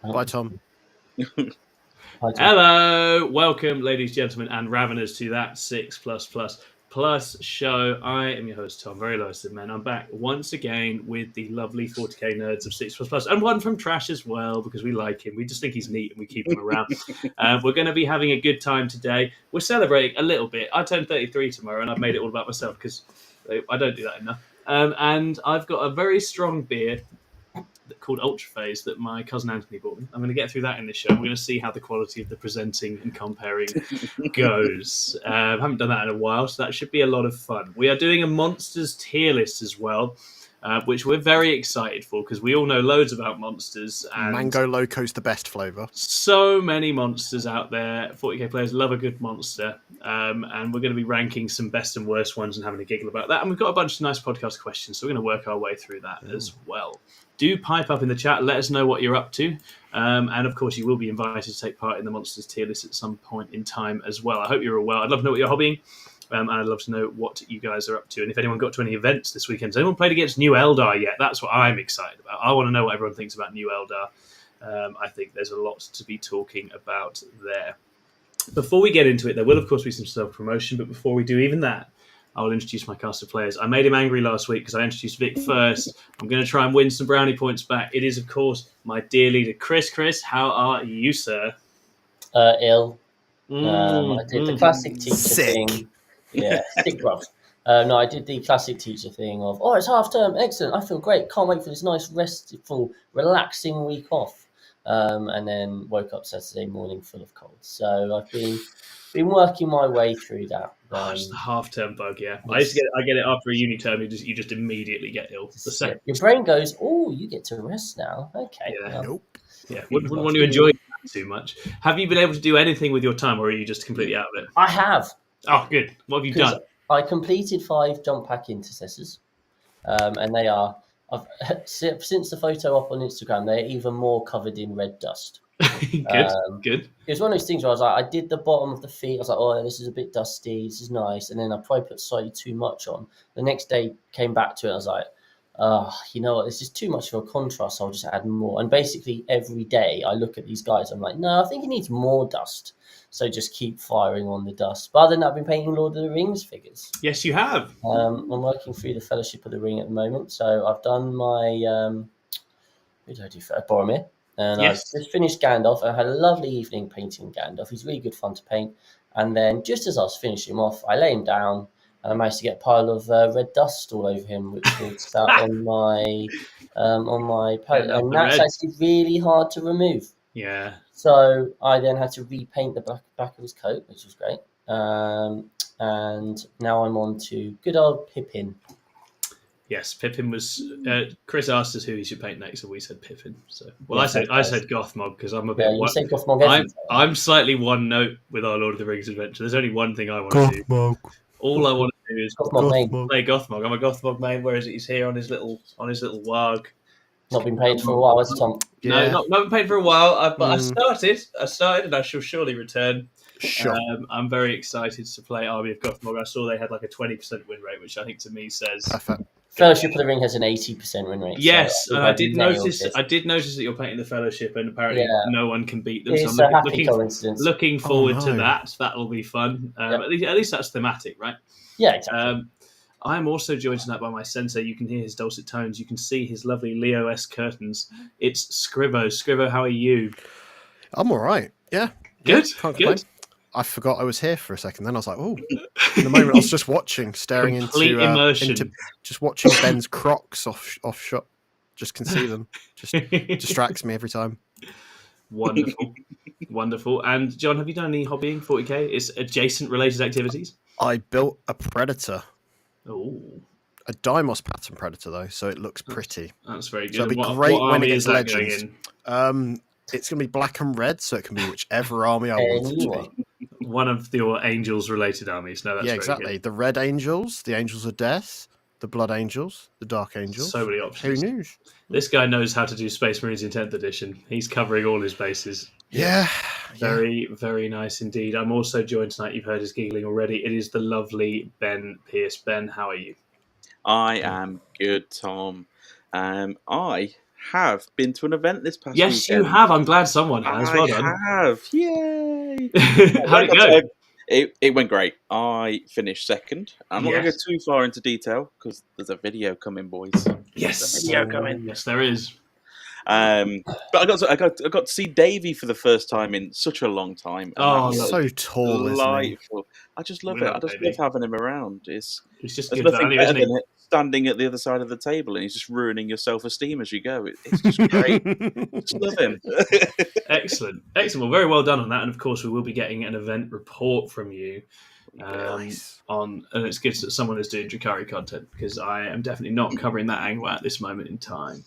Bye, Tom. Hello, welcome, ladies, gentlemen, and Raveners to that 6+++ show. I am your host, Tom, very low-listed man. I'm back once again with the lovely 40k nerds of 6++, and one from Trash as well, because we like him. We just think he's neat and we keep him around. We're going to be having a good time today. We're celebrating a little bit. I turn 33 tomorrow, and I've made it all about myself, because I don't do that enough. And I've got a very strong beer called Ultraphase that my cousin Anthony bought me. I'm going to get through that in this show. We're going to see how the quality of the presenting and comparing goes. I haven't done that in a while, so that should be a lot of fun. We are doing a Monsters tier list as well, which we're very excited for because we all know loads about monsters. And Mango Loco's the best flavour. so many monsters out there. 40k players love a good monster. And we're going to be ranking some best and worst ones and having a giggle about that. And we've got a bunch of nice podcast questions, so we're going to work our way through that as well. Do pipe up in the chat. Let us know what you're up to. And, of course, you will be invited to take part in the Monsters tier list at some point in time as well. I hope you're all well. I'd love to know what you're hobbying. And I'd love to know what you guys are up to. And if anyone got to any events this weekend. Has anyone played against New Eldar yet? That's what I'm excited about. I want to know what everyone thinks about New Eldar. I think there's a lot to be talking about there. Before we get into it, there will, of course, be some self-promotion. But before we do even that, I'll introduce my cast of players. I made him angry last week because I introduced Vic first. I'm going to try and win some brownie points back. It is, of course, my dear leader, Chris. Chris, how are you, sir? Ill. I did the classic teacher thing. Yeah, sick, bruv. No, I did the classic teacher thing of, it's half term, excellent, I feel great, can't wait for this nice, restful, relaxing week off. And then woke up Saturday morning full of colds. So I've been working my way through that. It's the half-term bug, yeah. I get it after a uni term. You just immediately get ill. Your brain goes, you get to rest now. Okay. Yeah. Nope. Yeah, wouldn't want to enjoy that too much. Have you been able to do anything with your time, or are you just completely out of it? I have. Oh, good. What have you done? I completed 5 jump pack intercessors, and they are, since the photo up on Instagram, they're even more covered in red dust. Good. It was one of those things where I was like, I did the bottom of the feet. I was like, this is a bit dusty. This is nice. And then I probably put slightly too much on. The next day, came back to it. I was like, you know what? This is too much of a contrast. I'll just add more. And basically, every day I look at these guys. I'm like, no, I think it needs more dust. So just keep firing on the dust. But other than that, I've been painting Lord of the Rings figures. Yes, you have. I'm working through the Fellowship of the Ring at the moment. So I've done my who did I do for Boromir? And yes. I just finished Gandalf. I had a lovely evening painting Gandalf. He's really good fun to paint. And then just as I was finishing him off, I lay him down and I managed to get a pile of red dust all over him, which was sat on my palette. And that's actually really hard to remove. Yeah. So I then had to repaint the back of his coat, which was great. And now I'm on to good old Pippin. Yes, Pippin was. Chris asked us who he should paint next, and we said Pippin. So, well, I said Gothmog because I'm a bit. Yeah, you say Gothmog. I'm slightly one note with our Lord of the Rings adventure. There's only one thing I want to do. All I want to do is play Gothmog. I'm a Gothmog main. Where is it? He's here on his little warg. Not been paid for a while, has Tom? Yeah. No, not been paid for a while. But I started, and I shall surely return. Sure. I'm very excited to play Army of Gothmog. I saw they had like a 20% win rate, which I think to me says Fellowship of the Ring has an 80% win rate. Yes, so I did notice that you're painting the Fellowship, and apparently no one can beat them. It's so I'm looking forward to that. That'll be fun. At least that's thematic, right? Yeah, exactly. I'm also joined tonight by my sensei. You can hear his dulcet tones. You can see his lovely Leo-esque curtains. It's Scrivo. Scrivo, how are you? I'm all right. Yeah. Good. Can't complain. I forgot I was here for a second. Then I was like, in the moment I was just watching, staring into just watching Ben's Crocs off shot. Just can see them. Just distracts me every time. Wonderful. And John, have you done any hobbying 40k? It's adjacent related activities. I built a Predator. Oh. A Dimos pattern Predator though, so it looks pretty. That's very good. So it'll be great when it gets Legends. It's going to be black and red, so it can be whichever army I want it to be. One of your Angels-related armies. No, that's exactly. Good. The Red Angels, the Angels of Death, the Blood Angels, the Dark Angels. So many options. Who knew? This guy knows how to do Space Marines in 10th edition. He's covering all his bases. Yeah. Very, very nice indeed. I'm also joined tonight. You've heard his giggling already. It is the lovely Ben Pierce. Ben, how are you? I am good, Tom. I have been to an event this past Yes, weekend. you have. I'm glad someone has. Well done. I have. Yay! How'd it go? It went great. I finished second. I'm not going to go too far into detail because there's a video coming, boys. Yes, There's a video coming. Yes, there is. But I got to see Davey for the first time in such a long time. Oh, he's so tall, delightful. isn't I just love it. I just love having him around. It's just there's good nothing value, better isn't it? than standing at the other side of the table and he's just ruining your self-esteem as you go. It's just great. Just love him. Excellent. Well, very well done on that. And of course, we will be getting an event report from you. Nice. And it's good that someone is doing Drakari content because I am definitely not covering that angle at this moment in time.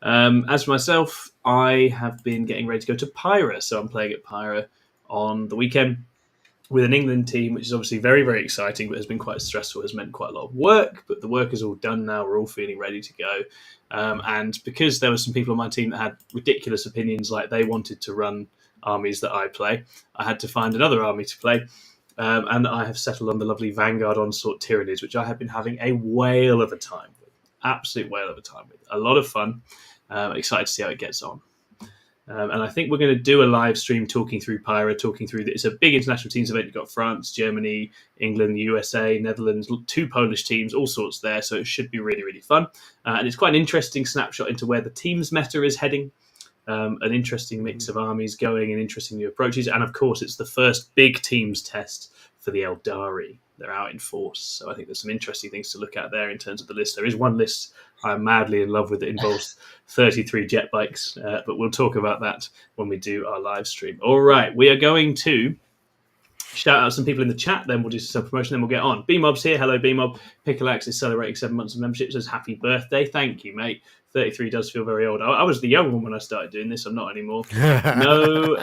As for myself, I have been getting ready to go to Pyra, so I'm playing at Pyra on the weekend with an England team, which is obviously very, very exciting, but has been quite stressful, has meant quite a lot of work, but the work is all done now, we're all feeling ready to go. And because there were some people on my team that had ridiculous opinions, like they wanted to run armies that I play, I had to find another army to play. And I have settled on the lovely Vanguard Onslaught Tyranids, which I have been having a whale of a time with. Absolute whale of a time with. A lot of fun. Excited to see how it gets on. And I think we're going to do a live stream talking through Pyra, it's a big international teams event. You've got France, Germany, England, USA, Netherlands, 2 Polish teams, all sorts there. So it should be really, really fun. And it's quite an interesting snapshot into where the teams meta is heading. An interesting mix of armies going and interesting new approaches. And of course, it's the first big teams test for the Eldari. They're out in force. So I think there's some interesting things to look at there in terms of the list. There is one list I'm madly in love with that involves 33 jet bikes, but we'll talk about that when we do our live stream. All right, we are going to shout out some people in the chat, then we'll do some promotion, then we'll get on. B-Mob's here. Hello, B-Mob. Pickleaxe is celebrating 7 months of membership, says happy birthday. Thank you, mate. 33 does feel very old. I was the young one when I started doing this. I'm not anymore.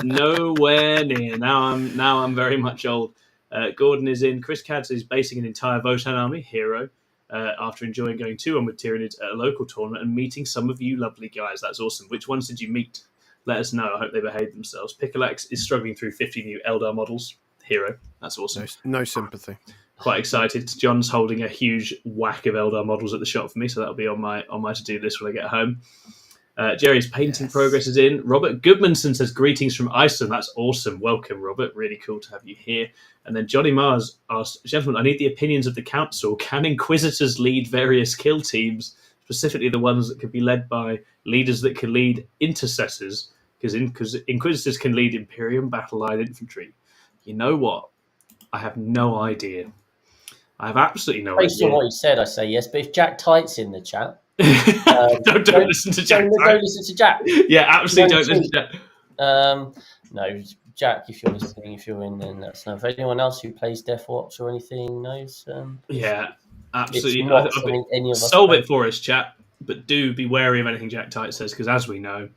Nowhere near. Now I'm very much old. Gordon is in. Chris Cads is basing an entire Votan army, hero, after enjoying going 2-1 with Tyranids at a local tournament and meeting some of you lovely guys. That's awesome. Which ones did you meet? Let us know. I hope they behaved themselves. Pickleaxe is struggling through 50 new Eldar models. Hero. That's awesome. No sympathy. Quite excited. John's holding a huge whack of Eldar models at the shop for me, so that'll be on my to-do list when I get home. Jerry's painting progress is in. Robert Goodmanson says, greetings from Iceland. That's awesome. Welcome, Robert. Really cool to have you here. And then Johnny Mars asked, gentlemen, I need the opinions of the council. Can Inquisitors lead various kill teams, specifically the ones that could be led by leaders that can lead intercessors? Because Inquisitors can lead Imperium battle line infantry. You know what? I have no idea. I have absolutely no idea. Based on what you said, I say yes. But if Jack Tight's in the chat, don't listen to Jack. Don't listen to Jack. Yeah, absolutely don't listen to Jack. No, Jack, if you're listening, if you're in, then let us know. If anyone else who plays Death Watch or anything knows, yeah, absolutely. It's not something any of us solve play. it for us, chat. But do be wary of anything Jack Tight says, because as we know,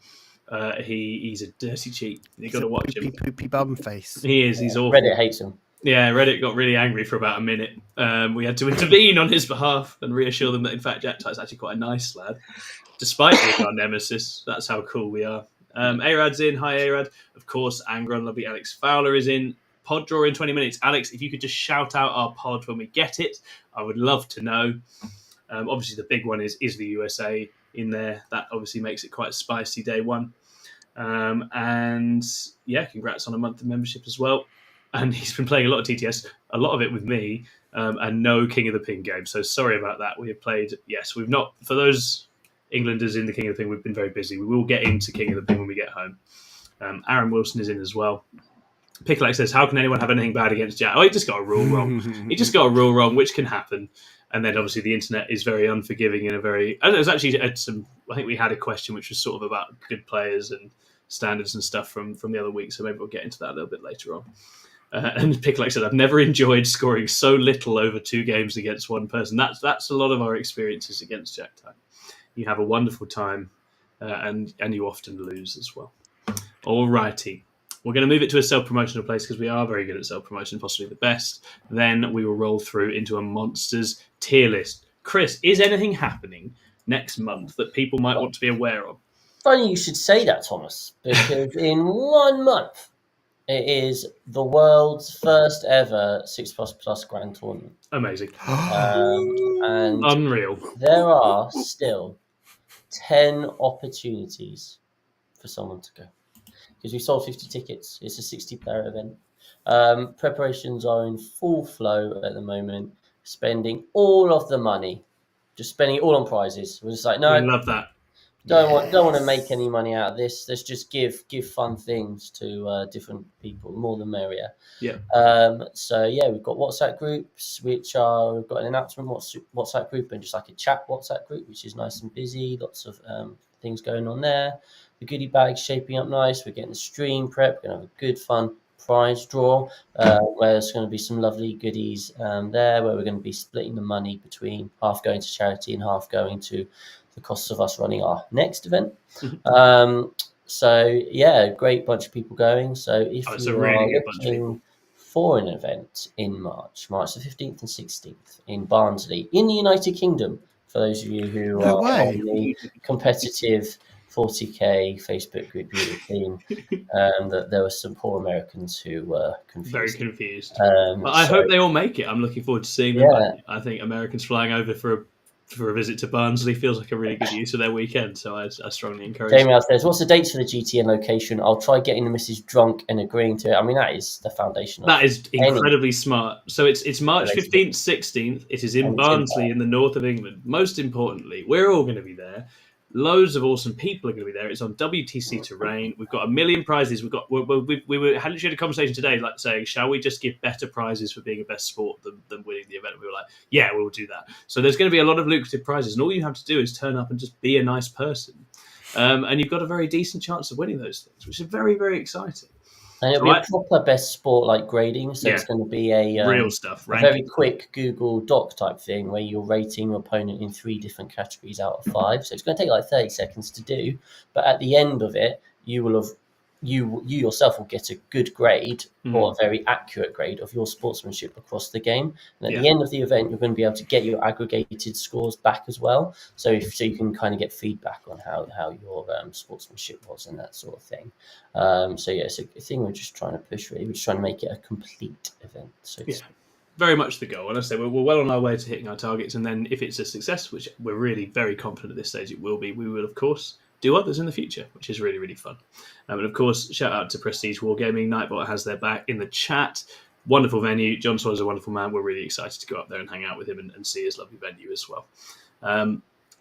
he's a dirty cheat. You've got to watch him. Poopy bum face. He is. He's awful. Reddit hates him. Yeah, Reddit got really angry for about a minute. We had to intervene on his behalf and reassure them that, in fact, Jack Tight's actually quite a nice lad, despite being our nemesis. That's how cool we are. Arad's in. Hi, Arad. Of course, Angron, lovely Alex Fowler is in. Pod draw in 20 minutes. Alex, if you could just shout out our pod when we get it, I would love to know. Obviously, the big one is the USA in there. That obviously makes it quite spicy day one. And yeah, congrats on a month of membership as well. And he's been playing a lot of TTS, a lot of it with me, and no King of the Ping game. So sorry about that. We have played, yes, we've not, for those Englanders in the King of the Ping, we've been very busy. We will get into King of the Ping when we get home. Aaron Wilson is in as well. Picklex says, how can anyone have anything bad against Jack? Oh, he just got a rule wrong. Which can happen. And then obviously the internet is very unforgiving and there's actually I think we had a question which was sort of about good players and standards and stuff from the other week. So maybe we'll get into that a little bit later on. And Picklex said, I've never enjoyed scoring so little over 2 games against one person. That's a lot of our experiences against Jack Time. You have a wonderful time, and you often lose as well. All righty. We're going to move it to a self-promotional place because we are very good at self-promotion, possibly the best. Then we will roll through into a Monsters tier list. Chris, is anything happening next month that people might want to be aware of? Funny you should say that, Thomas, because in 1 month, it is the world's first ever 6++ Grand Tournament. Amazing. And Unreal. There are still 10 opportunities for someone to go. Because we sold 50 tickets. It's a 60-player event. Preparations are in full flow at the moment. Spending all of the money. Just spending it all on prizes. We're just like, no, we love that. Don't want to make any money out of this. Let's just give fun things to different people. More the merrier. Yeah. So yeah, we've got WhatsApp groups, we've got an announcement WhatsApp group and just like a chat WhatsApp group, which is nice and busy. Lots of things going on there. The goodie bag's shaping up nice. We're getting the stream prep. We're gonna have a good fun prize draw where there's going to be some lovely goodies there, where we're going to be splitting the money between half going to charity and half going to the costs of us running our next event. So yeah, great bunch of people going. So if you are looking for an event in March the 15th and 16th in Barnsley in the United Kingdom, for those of you who are on the competitive 40k Facebook group, you would have seen that there were some poor Americans who were confused. Very confused. But I hope they all make it. I'm looking forward to seeing them. Yeah. I think Americans flying over for a visit to Barnsley feels like a really good use of their weekend, so I strongly encourage it. Damien says, what's the dates for the GTN location? I'll try getting the missus drunk and agreeing to it. I mean, that is the foundation. That is incredibly smart. So it's March 15th, 16th. It is in Barnsley in the north of England. Most importantly, we're all going to be there. Loads of awesome people are going to be there. It's on WTC terrain. We've got 1 million prizes. We had literally a conversation today, like saying, shall we just give better prizes for being a best sport than winning the event? And we were like, yeah, we'll do that. So there's going to be a lot of lucrative prizes, and all you have to do is turn up and just be a nice person. And you've got a very decent chance of winning those things, which is very, very exciting. And it'll be a proper best sport like grading. So it's going to be a real stuff, a very quick Google Doc type thing where you're rating your opponent in 3 different categories out of 5. So it's going to take like 30 seconds to do. But at the end of it, you yourself will get a good grade or a very accurate grade of your sportsmanship across the game. And at the end of the event, you're going to be able to get your aggregated scores back as well. So you can kind of get feedback on how your sportsmanship was and that sort of thing. So yeah, it's a thing we're just trying to push really. We're just trying to make it a complete event. So very much the goal. And I say we're well on our way to hitting our targets. And then if it's a success, which we're really very confident at this stage it will be, we will, of course, do others in the future, which is really, really fun. And of course, shout out to Prestige Wargaming. Nightbot has their back in the chat. Wonderful venue. John Swallow is a wonderful man. We're really excited to go up there and hang out with him and see his lovely venue as well.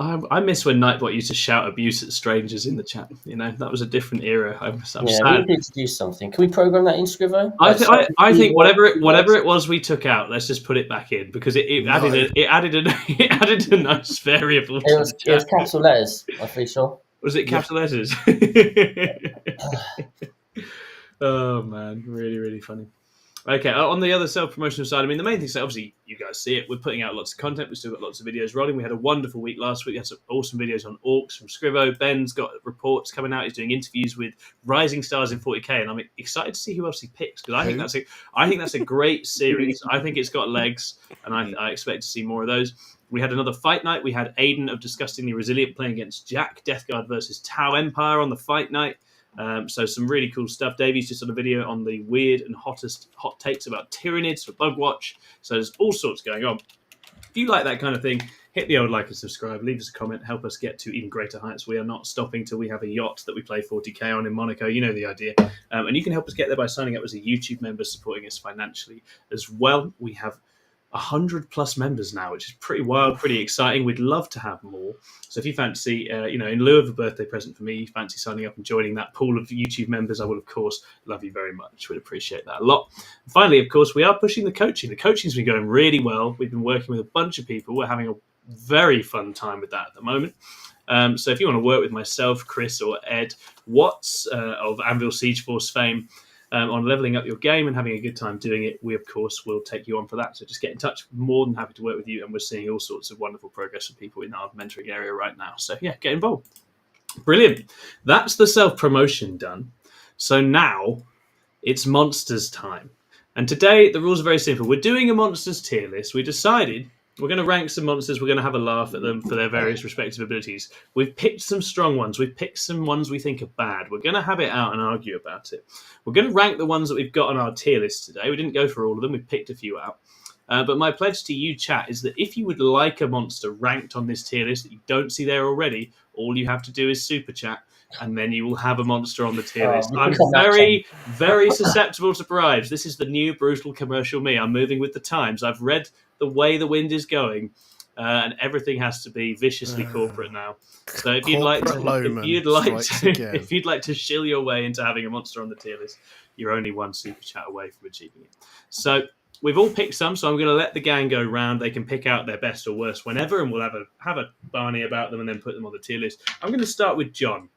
I miss when Nightbot used to shout abuse at strangers in the chat. You know, that was a different era. I'm sad. We need to do something. Can we program that in Scrivo? I think whatever it was we took out, let's just put it back in because it added a nice variable. It was capital letters. I'm pretty sure. Was it capital letters? Oh man, really, really funny. Okay, on the other self-promotional side, I mean, the main thing is obviously you guys see it. We're putting out lots of content. We've still got lots of videos rolling. We had a wonderful week last week. We had some awesome videos on Orcs from Scrivo. Ben's got reports coming out. He's doing interviews with rising stars in 40k, and I'm excited to see who else he picks because I think that's a great series. I think it's got legs, and I expect to see more of those. We had another fight night. We had Aiden of Disgustingly Resilient playing against Jack, Death Guard versus Tau Empire on the fight night. So some really cool stuff. Davey's just done a video on the weird and hot takes about Tyranids for Bugwatch. So there's all sorts going on. If you like that kind of thing, hit the old like and subscribe. Leave us a comment. Help us get to even greater heights. We are not stopping till we have a yacht that we play 40k on in Monaco. You know the idea. And you can help us get there by signing up as a YouTube member, supporting us financially as well. We have 100+ members now, which is pretty wild, pretty exciting. We'd love to have more. So if you fancy, in lieu of a birthday present for me, you fancy signing up and joining that pool of YouTube members, I will, of course, love you very much. We'd appreciate that a lot. And finally, of course, we are pushing the coaching. The coaching's been going really well. We've been working with a bunch of people. We're having a very fun time with that at the moment. So if you want to work with myself, Chris, or Ed Watts of Anvil Siege Force fame, on leveling up your game and having a good time doing it, we, of course, will take you on for that. So just get in touch. More than happy to work with you. And we're seeing all sorts of wonderful progress for people in our mentoring area right now. So, yeah, get involved. Brilliant. That's the self-promotion done. So now it's monsters time. And today, the rules are very simple. We're doing a monsters tier list. We decided we're going to rank some monsters. We're going to have a laugh at them for their various respective abilities. We've picked some strong ones. We've picked some ones we think are bad. We're going to have it out and argue about it. We're going to rank the ones that we've got on our tier list today. We didn't go for all of them. We've picked a few out. But my pledge to you, chat, is that if you would like a monster ranked on this tier list that you don't see there already, all you have to do is super chat, and then you will have a monster on the tier list. I'm very, very susceptible to bribes. This is the new brutal commercial me. I'm moving with the times. I've read the way the wind is going, and everything has to be viciously corporate now. So if you'd like to shill your way into having a monster on the tier list, you're only one super chat away from achieving it. So we've all picked some, so I'm going to let the gang go round. They can pick out their best or worst whenever, and we'll have a Barney about them and then put them on the tier list. I'm going to start with John.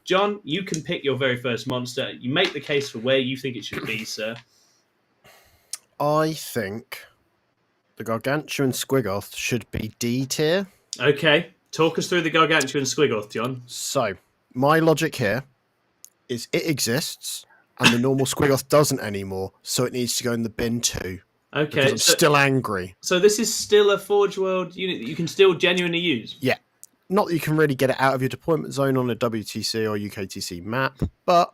John, you can pick your very first monster. You make the case for where you think it should be, sir. I think the Gargantuan Squiggoth should be D tier. Okay. Talk us through the Gargantuan Squiggoth, John. So, my logic here is it exists, and the normal Squiggoth doesn't anymore, so it needs to go in the bin too. Okay. I'm still angry. So this is still a Forge World unit that you can still genuinely use? Yeah. Not that you can really get it out of your deployment zone on a WTC or UKTC map, but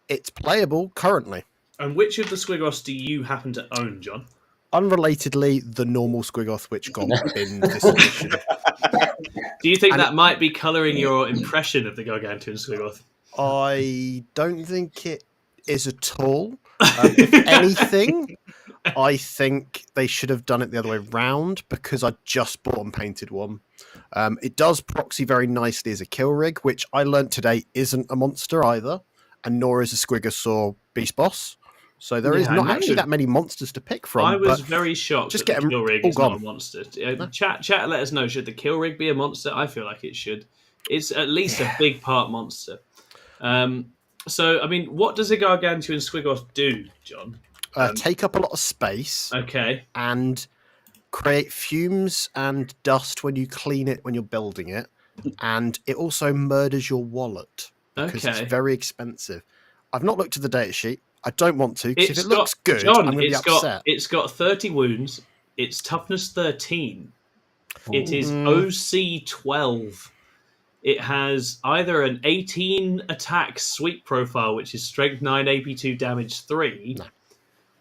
it's playable currently. And which of the Squiggoths do you happen to own, John? Unrelatedly, the normal Squiggoth, which got in this edition. Do you think that might be colouring your impression of the Gargantuan Squiggoth? I don't think it is at all. If anything, I think they should have done it the other way round, because I just bought and painted one. It does proxy very nicely as a kill rig, which I learnt today isn't a monster either, and nor is a Squigosaur beast boss. So there is not actually that many monsters to pick from. I was very shocked that the kill rig is not a monster. No. Chat, let us know. Should the kill rig be a monster? I feel like it should. It's at least a big part monster. So, I mean, what does a Gargantuan Squiggoth do, John? Take up a lot of space. Okay. And create fumes and dust when you clean it when you're building it. And it also murders your wallet because it's very expensive. I've not looked at the data sheet. I don't want to, because if it looks good, John, I'm going to be upset. It's got 30 wounds. It's toughness 13. It is OC 12. It has either an 18 attack sweep profile, which is strength 9, AP 2, damage 3,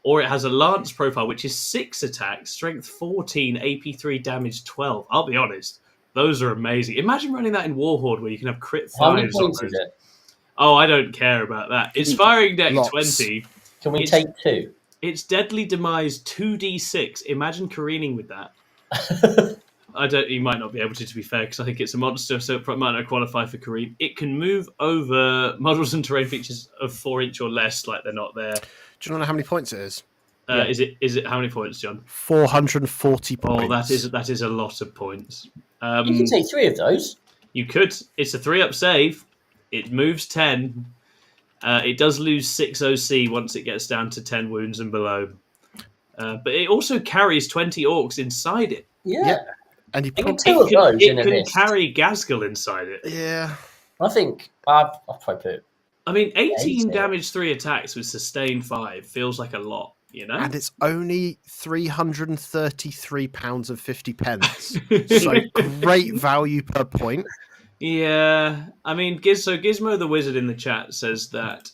or it has a lance profile, which is 6 attacks, strength 14, AP 3, damage 12. I'll be honest, those are amazing. Imagine running that in Warhorde, where you can have crit 5s. How many points is it? Oh, I don't care about that. It's firing deck 20. Can we take 2? It's deadly demise 2d6. Imagine careening with that. You might not be able to be fair, because I think it's a monster, so it might not qualify for careen. It can move over models and terrain features of 4 inch or less, like they're not there. Do you know how many points it is? Is it how many points, John? 440 points. Oh, that is a lot of points. You can take 3 of those. You could. It's a 3-up save. It moves 10. It does lose 6 OC once it gets down to 10 wounds and below. But it also carries 20 orcs inside it. Yeah. And you can carry Gazgul inside it. Yeah. I think I'll probably put. I mean, 18 damage, 3 attacks with sustain 5 feels like a lot, you know? And it's only £333.50. So great value per point. Yeah. I mean, Gizmo the Wizard in the chat says that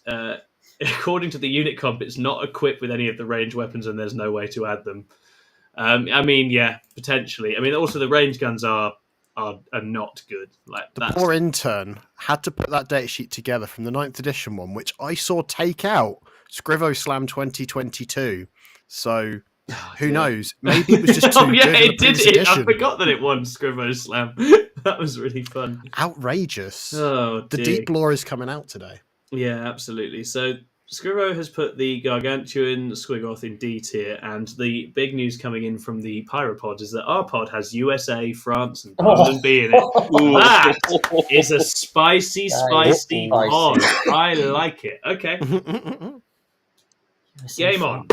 according to the unit comp, it's not equipped with any of the ranged weapons and there's no way to add them. I mean, yeah, potentially. I mean, also the range guns are not good. Like the poor intern had to put that data sheet together from the 9th edition one, which I saw take out Scrivo Slam 2022. So who knows? Maybe it was just too good. It did. I forgot that it won Scrivo Slam. That was really fun. Outrageous. Oh, the deep lore is coming out today. Yeah, absolutely. So Scrivo has put the Gargantuan Squiggoth in D tier, and the big news coming in from the Pyropod is that our pod has USA, France, and Poland B in it. That is a spicy pod. I like it. Okay. Game on.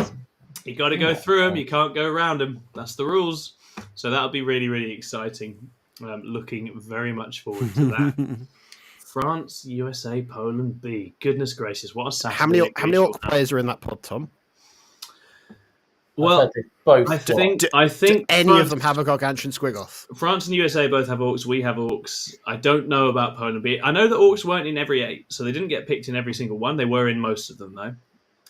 You got to go through them. You can't go around them. That's the rules. So that'll be really, really exciting. Looking very much forward to that. France, USA, Poland, B. Goodness gracious, what a Saturday. How many orc players are in that pod, Tom? Well, I think do any of them have a Gargantuan Squiggoth? France and USA both have orcs. We have orcs. I don't know about Poland B. I know that orcs weren't in every 8, so they didn't get picked in every single one. They were in most of them, though.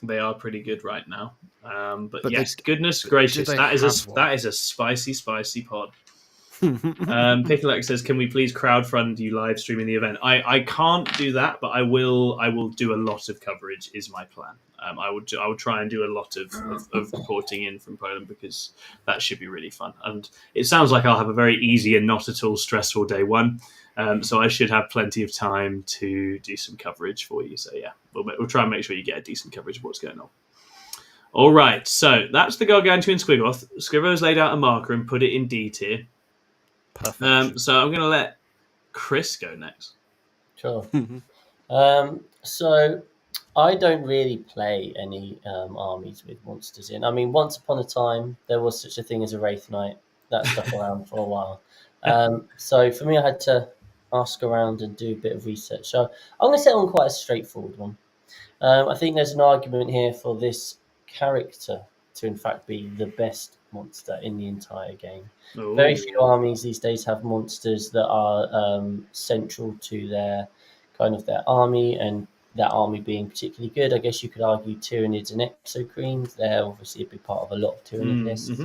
They are pretty good right now. But yes, goodness gracious, that is a spicy pod. Picklex says, "Can we please crowdfund you live streaming the event?" I can't do that, but I will do a lot of coverage. Is my plan. I will try and do a lot of reporting in from Poland, because that should be really fun. And it sounds like I'll have a very easy and not at all stressful day one. So I should have plenty of time to do some coverage for you. So yeah, we'll try and make sure you get a decent coverage of what's going on. All right, so that's the Gargantuan Squiggoth. Scrivo's laid out a marker and put it in D tier. Perfect. So I'm going to let Chris go next. Sure. So I don't really play any armies with monsters in. I mean, once upon a time, there was such a thing as a Wraith Knight. That stuck around for a while. So for me, I had to ask around and do a bit of research. So I'm going to settle on quite a straightforward one. I think there's an argument here for this character to, in fact, be the best monster in the entire game. Ooh. Very few armies these days have monsters that are central to their army, and that army being particularly good. I guess you could argue Tyranids and Exocrines. They're obviously a big part of a lot of Tyranid lists.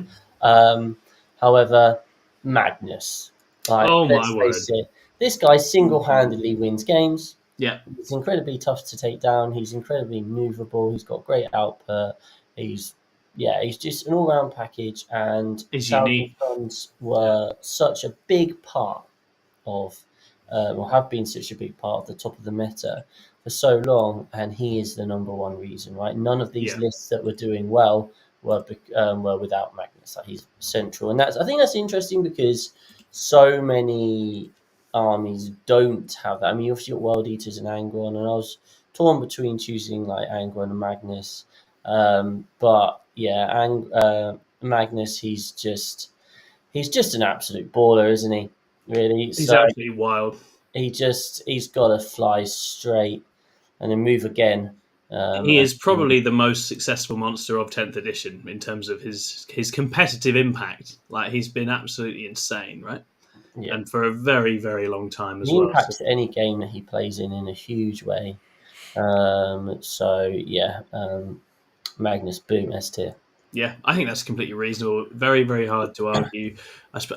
However, Magnus. Let's face it, this guy single-handedly wins games. Yeah, he's incredibly tough to take down. He's incredibly movable. He's got great output. He's just an all-round package, and unique. Funds were such a big part of, or have been such a big part of the top of the meta for so long, and he is the number one reason, right? None of these lists that were doing well were without Magnus. Like, he's central, and I think that's interesting, because so many armies don't have that. I mean, you obviously got World Eaters and Angron, and I was torn between choosing like Angron and Magnus. But yeah, Magnus, he's just an absolute baller, isn't he? Really, he's absolutely wild. He's got to fly straight and then move again. He is probably the most successful monster of 10th edition in terms of his competitive impact. Like, he's been absolutely insane, right? Yeah. And for a very, very long time as well. He impacts any game that he plays in a huge way. Magnus, boom, S tier. Yeah, I think that's completely reasonable. Very, very hard to argue.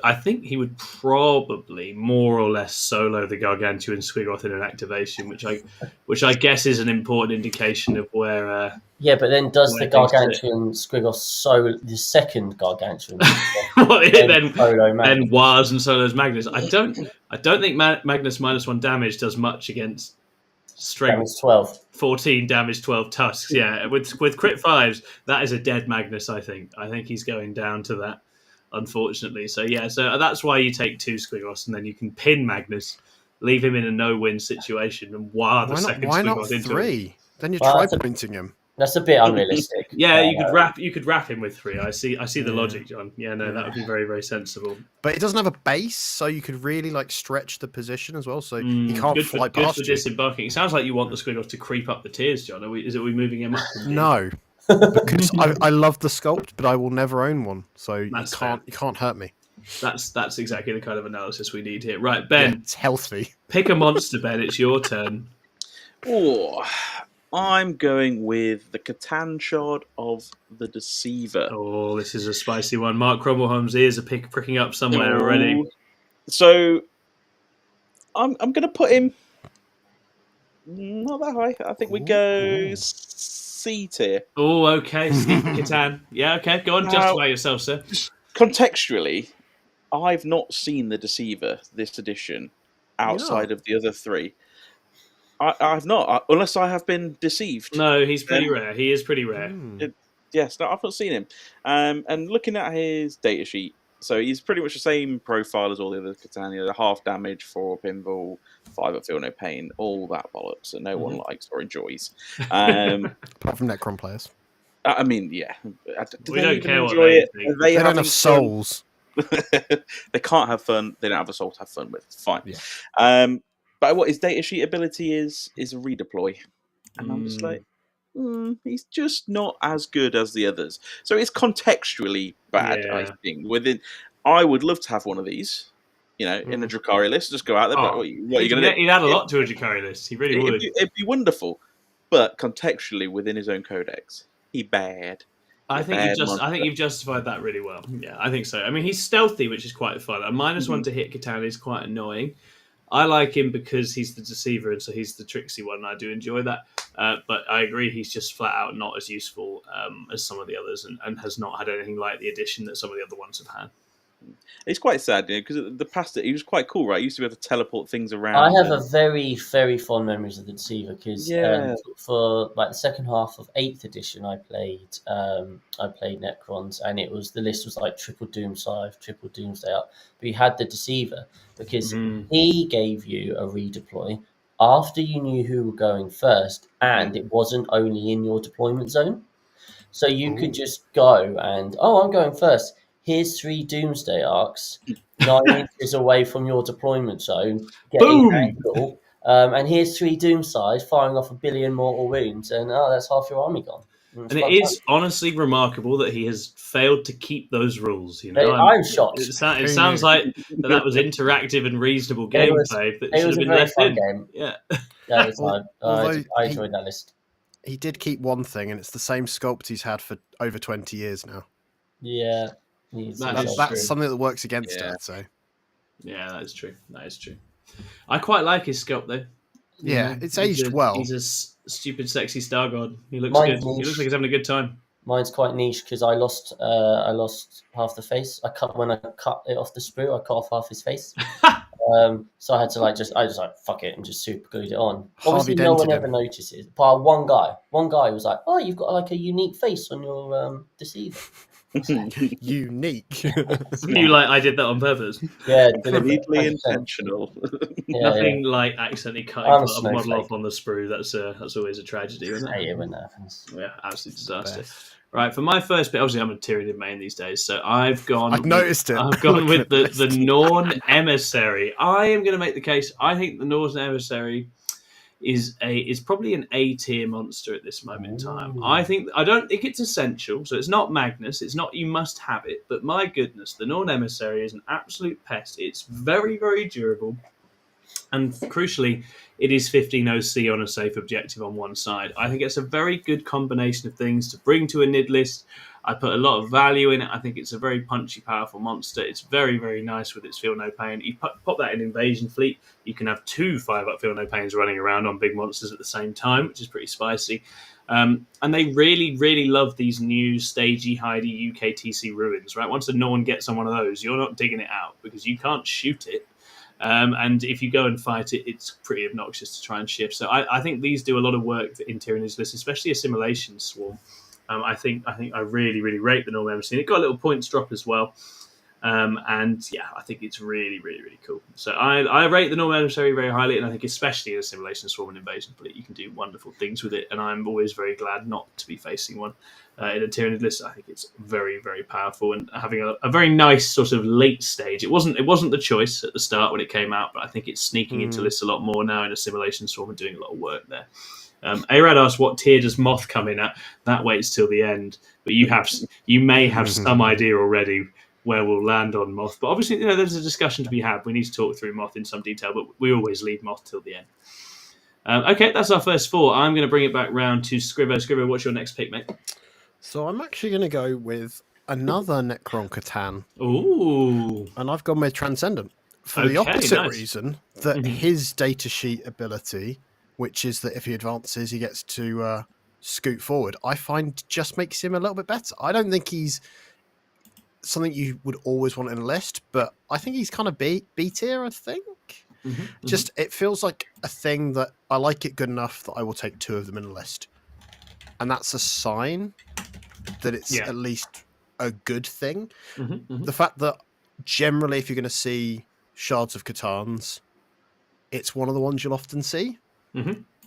I think he would probably more or less solo the Gargantuan Squiggoth in an activation, which I guess is an important indication of where. Yeah, but then does the Gargantuan Squiggoth solo the second Gargantuan? then Wars and solos Magnus. I don't think Magnus -1 damage does much against strength. Damage 12. 14 damage, 12 tusks. Yeah, with crit 5s, that is a dead Magnus, I think. I think he's going down to that, unfortunately. So yeah, so that's why you take 2 Squiggoths, and then you can pin Magnus, leave him in a no-win situation, and the second Squiggoth into 3? Him. Then you're try-pointing him. That's a bit unrealistic. Yeah, you could wrap him with 3. I see the logic, John. Yeah, no, that would be very, very sensible. But it doesn't have a base, so you could really stretch the position as well. So he can't fly past you. Good for disembarking. It sounds like you want the Squiggoth to creep up the tiers, John. Are we moving him up? No, because I love the sculpt, but I will never own one. So you can't hurt me. That's exactly the kind of analysis we need here. Right, Ben. Yeah, it's healthy. Pick a monster, Ben. It's your turn. Oh. I'm going with the Catan Shard of the Deceiver. Oh, this is a spicy one. Mark Cromwellholm's ears are pricking up somewhere already. So, I'm going to put him not that high. I think we go C tier. Oh, okay. Catan. Yeah, okay. Go on, justify yourself, sir. Contextually, I've not seen the Deceiver this edition outside of the other 3. I've not, unless I have been deceived. No, he's pretty rare. He is pretty rare. Yes, no, I've not seen him. And looking at his datasheet, so he's pretty much the same profile as all the other Catania. Half damage, 4 pinball, 5 at feel no pain, all that bollocks that no one likes or enjoys. Apart from Necron players. I mean, yeah. We don't care what they think. They don't have souls. They can't have fun. They don't have a soul to have fun with. Fine. Yeah. But what his datasheet ability is a redeploy. And I'm just like, he's just not as good as the others. So it's contextually bad, I think. I would love to have one of these, in the Drukhari list. Just go out there. But what are you going to do? He'd add a lot to a Drukhari list. He really would. It'd be wonderful. but contextually within his own codex, he bad. I think you've justified that really well. Yeah, I think so. I mean, he's stealthy, which is quite fun. A -1 to hit Catan is quite annoying. I like him because he's the deceiver, and so he's the tricksy one. And I do enjoy that. But I agree, he's just flat out not as useful as some of the others, and has not had anything like the addition that some of the other ones have had. It's quite sad, because the past he was quite cool, right? He used to be able to teleport things around. I have a very, very fond memories of the Deceiver because for like the second half of 8th edition, I played Necrons, and the list was like triple Doomscythe, triple Doomsday Up. But you had the Deceiver because he gave you a redeploy after you knew who were going first, and it wasn't only in your deployment zone, so you could just go and I'm going first. Here's 3 Doomsday Arcs, 9 inches away from your deployment zone, getting angle. And here's 3 Doomscythes firing off 1 billion mortal wounds, and that's half your army gone. And it is honestly remarkable that he has failed to keep those rules. I'm shocked. It sounds like that was interactive and reasonable gameplay that should have been left in. Game. Yeah, I enjoyed that list. He did keep one thing, and it's the same sculpt he's had for over 20 years now. Yeah. That's something that works against it, so. Yeah, that is true. I quite like his sculpt, though. Yeah, it's aged well. He's a stupid, sexy star god. He looks good. He looks like he's having a good time. Mine's quite niche because I lost half the face. When I cut it off the sprue, I cut off half his face. So I had to I just fuck it and just super glued it on. Obviously, no one ever notices. But one guy was like, "Oh, you've got like a unique face on your Deceiver." Unique. I did that on purpose. Yeah, completely intentional. Nothing like accidentally cutting a model off on the sprue. That's always a tragedy, isn't it? I hate it when that happens. Yeah, absolute disaster. Right, for my first bit, obviously I'm a Tyranid main these days, so I've noticed it. I've gone with the Norn Emissary. I am going to make the case. I think the Norn Emissary is probably an A tier monster at this moment in time. I don't think it's essential, so it's not Magnus. It's not you must have it, but my goodness, the Norn Emissary is an absolute pest. It's very, very durable, and crucially, it is 15 OC on a safe objective on one side. I think it's a very good combination of things to bring to a NID list. I put a lot of value in it. I think it's a very punchy, powerful monster. It's very, very nice with its Feel No Pain. You pop that in Invasion Fleet, you can have 2 5-up Feel No Pains running around on big monsters at the same time, which is pretty spicy. And they really, really love these new stagey, hidey UKTC ruins, right? Once no one gets on one of those, you're not digging it out because you can't shoot it. And if you go and fight it, it's pretty obnoxious to try and shift. So I think these do a lot of work in Tyranid's list, especially Assimilation Swarm. I think I really, really rate the Norm Emissary. It got a little points drop as well. And yeah, I think it's really, really, really cool. So I rate the Norm Emissary very highly, and I think especially in Assimilation Swarm and Invasion Fleet, you can do wonderful things with it. And I'm always very glad not to be facing one in a Tyranid list. I think it's very, very powerful and having a very nice sort of late stage. It wasn't the choice at the start when it came out, but I think it's sneaking into lists a lot more now in Assimilation Swarm and doing a lot of work there. Arad asked, what tier does Moth come in at? That waits till the end, but you may have some idea already where we'll land on Moth. But obviously, there's a discussion to be had. We need to talk through Moth in some detail, but we always leave Moth till the end. Okay, that's our first 4. I'm going to bring it back round to Scrivo. Scrivo, what's your next pick, mate? So I'm actually going to go with another Necron Catan. Ooh. And I've gone with Transcendent for the opposite reason that his datasheet ability, which is that if he advances, he gets to scoot forward, I find just makes him a little bit better. I don't think he's something you would always want in a list, but I think he's kind of B tier, I think. Just, it feels like a thing that I like it good enough that I will take 2 of them in a list. And that's a sign that it's at least a good thing. The fact that generally, if you're going to see Shards of Catans, it's one of the ones you'll often see.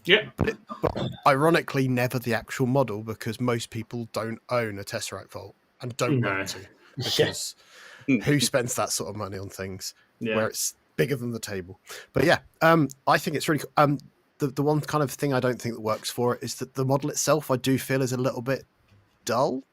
Yeah. But ironically, never the actual model, because most people don't own a Tesseract Vault and don't want to. Because who spends that sort of money on things where it's bigger than the table? But yeah, I think it's really cool. The one kind of thing I don't think that works for it is that the model itself, I do feel, is a little bit dull.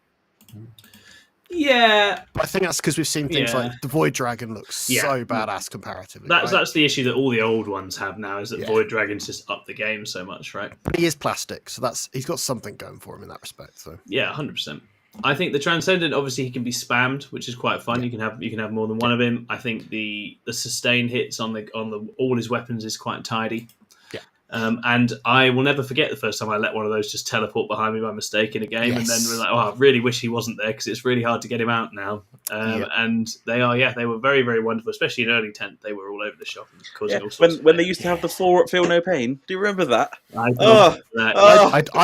Yeah, I think that's because we've seen things like the Void Dragon looks so badass comparatively. That's the issue that all the old ones have now, is that Yeah. Void Dragons just up the game so much, right? But he is plastic, so he's got something going for him in that respect. So yeah, 100%. I think the Transcendent, obviously, he can be spammed, which is quite fun. You can have more than one of him. I think the sustain hits on all his weapons is quite tidy. Yeah. And I will never forget the first time I let one of those just teleport behind me by mistake in a game, and then we're like, I really wish he wasn't there because it's really hard to get him out now. And they were very, very wonderful, especially in early 10th. They were all over the shop and causing all sorts. When they used to have the 4 Feel No Pain, do you remember that? I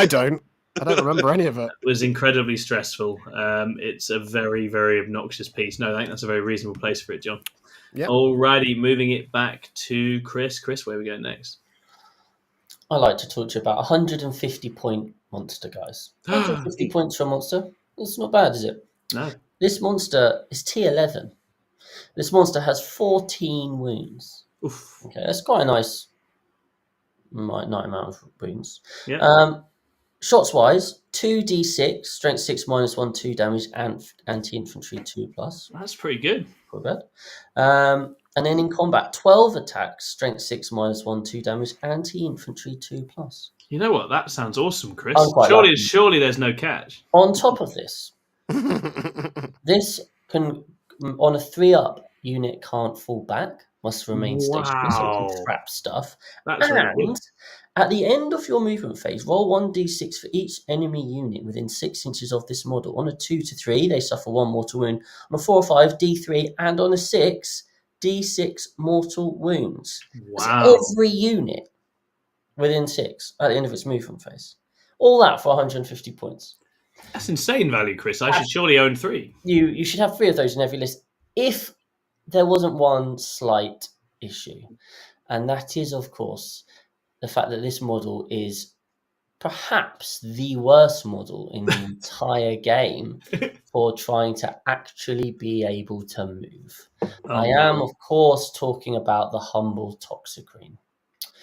don't. I don't remember any of it. It was incredibly stressful. It's a very, very obnoxious piece. No, I think that's a very reasonable place for it, John. Yep. Alrighty, moving it back to Chris. Chris, where are we going next? I like to talk to you about 150 point monster, guys. 150 points for a monster. That's not bad, is it? No. This monster is T11. This monster has 14 wounds. Oof. Okay, that's quite a nice amount of wounds. Yeah. Shots wise, 2d6, strength 6 -1, 2 damage, and anti-infantry 2+. That's pretty good. Quite bad. And then in combat, 12 attacks, strength 6 -1, 2 damage, anti-infantry 2+. You know what? That sounds awesome, Chris. Surely there's no catch. On top of this, this can, on a 3-up, unit can't fall back, must remain stationary, so it can trap stuff. That's really good. At the end of your movement phase, roll 1d6 for each enemy unit within 6 inches of this model. On a 2 to 3, they suffer 1 mortal wound. On a 4 or 5, d3, and on a 6, d6 mortal wounds. Wow. That's every unit within 6 at the end of its movement phase. All that for 150 points. That's insane value, Chris. I should surely own 3. You should have 3 of those in every list if there wasn't one slight issue. And that is, of course, the fact that this model is perhaps the worst model in the entire game for trying to actually be able to move. I am, of course, talking about the humble Toxicrene.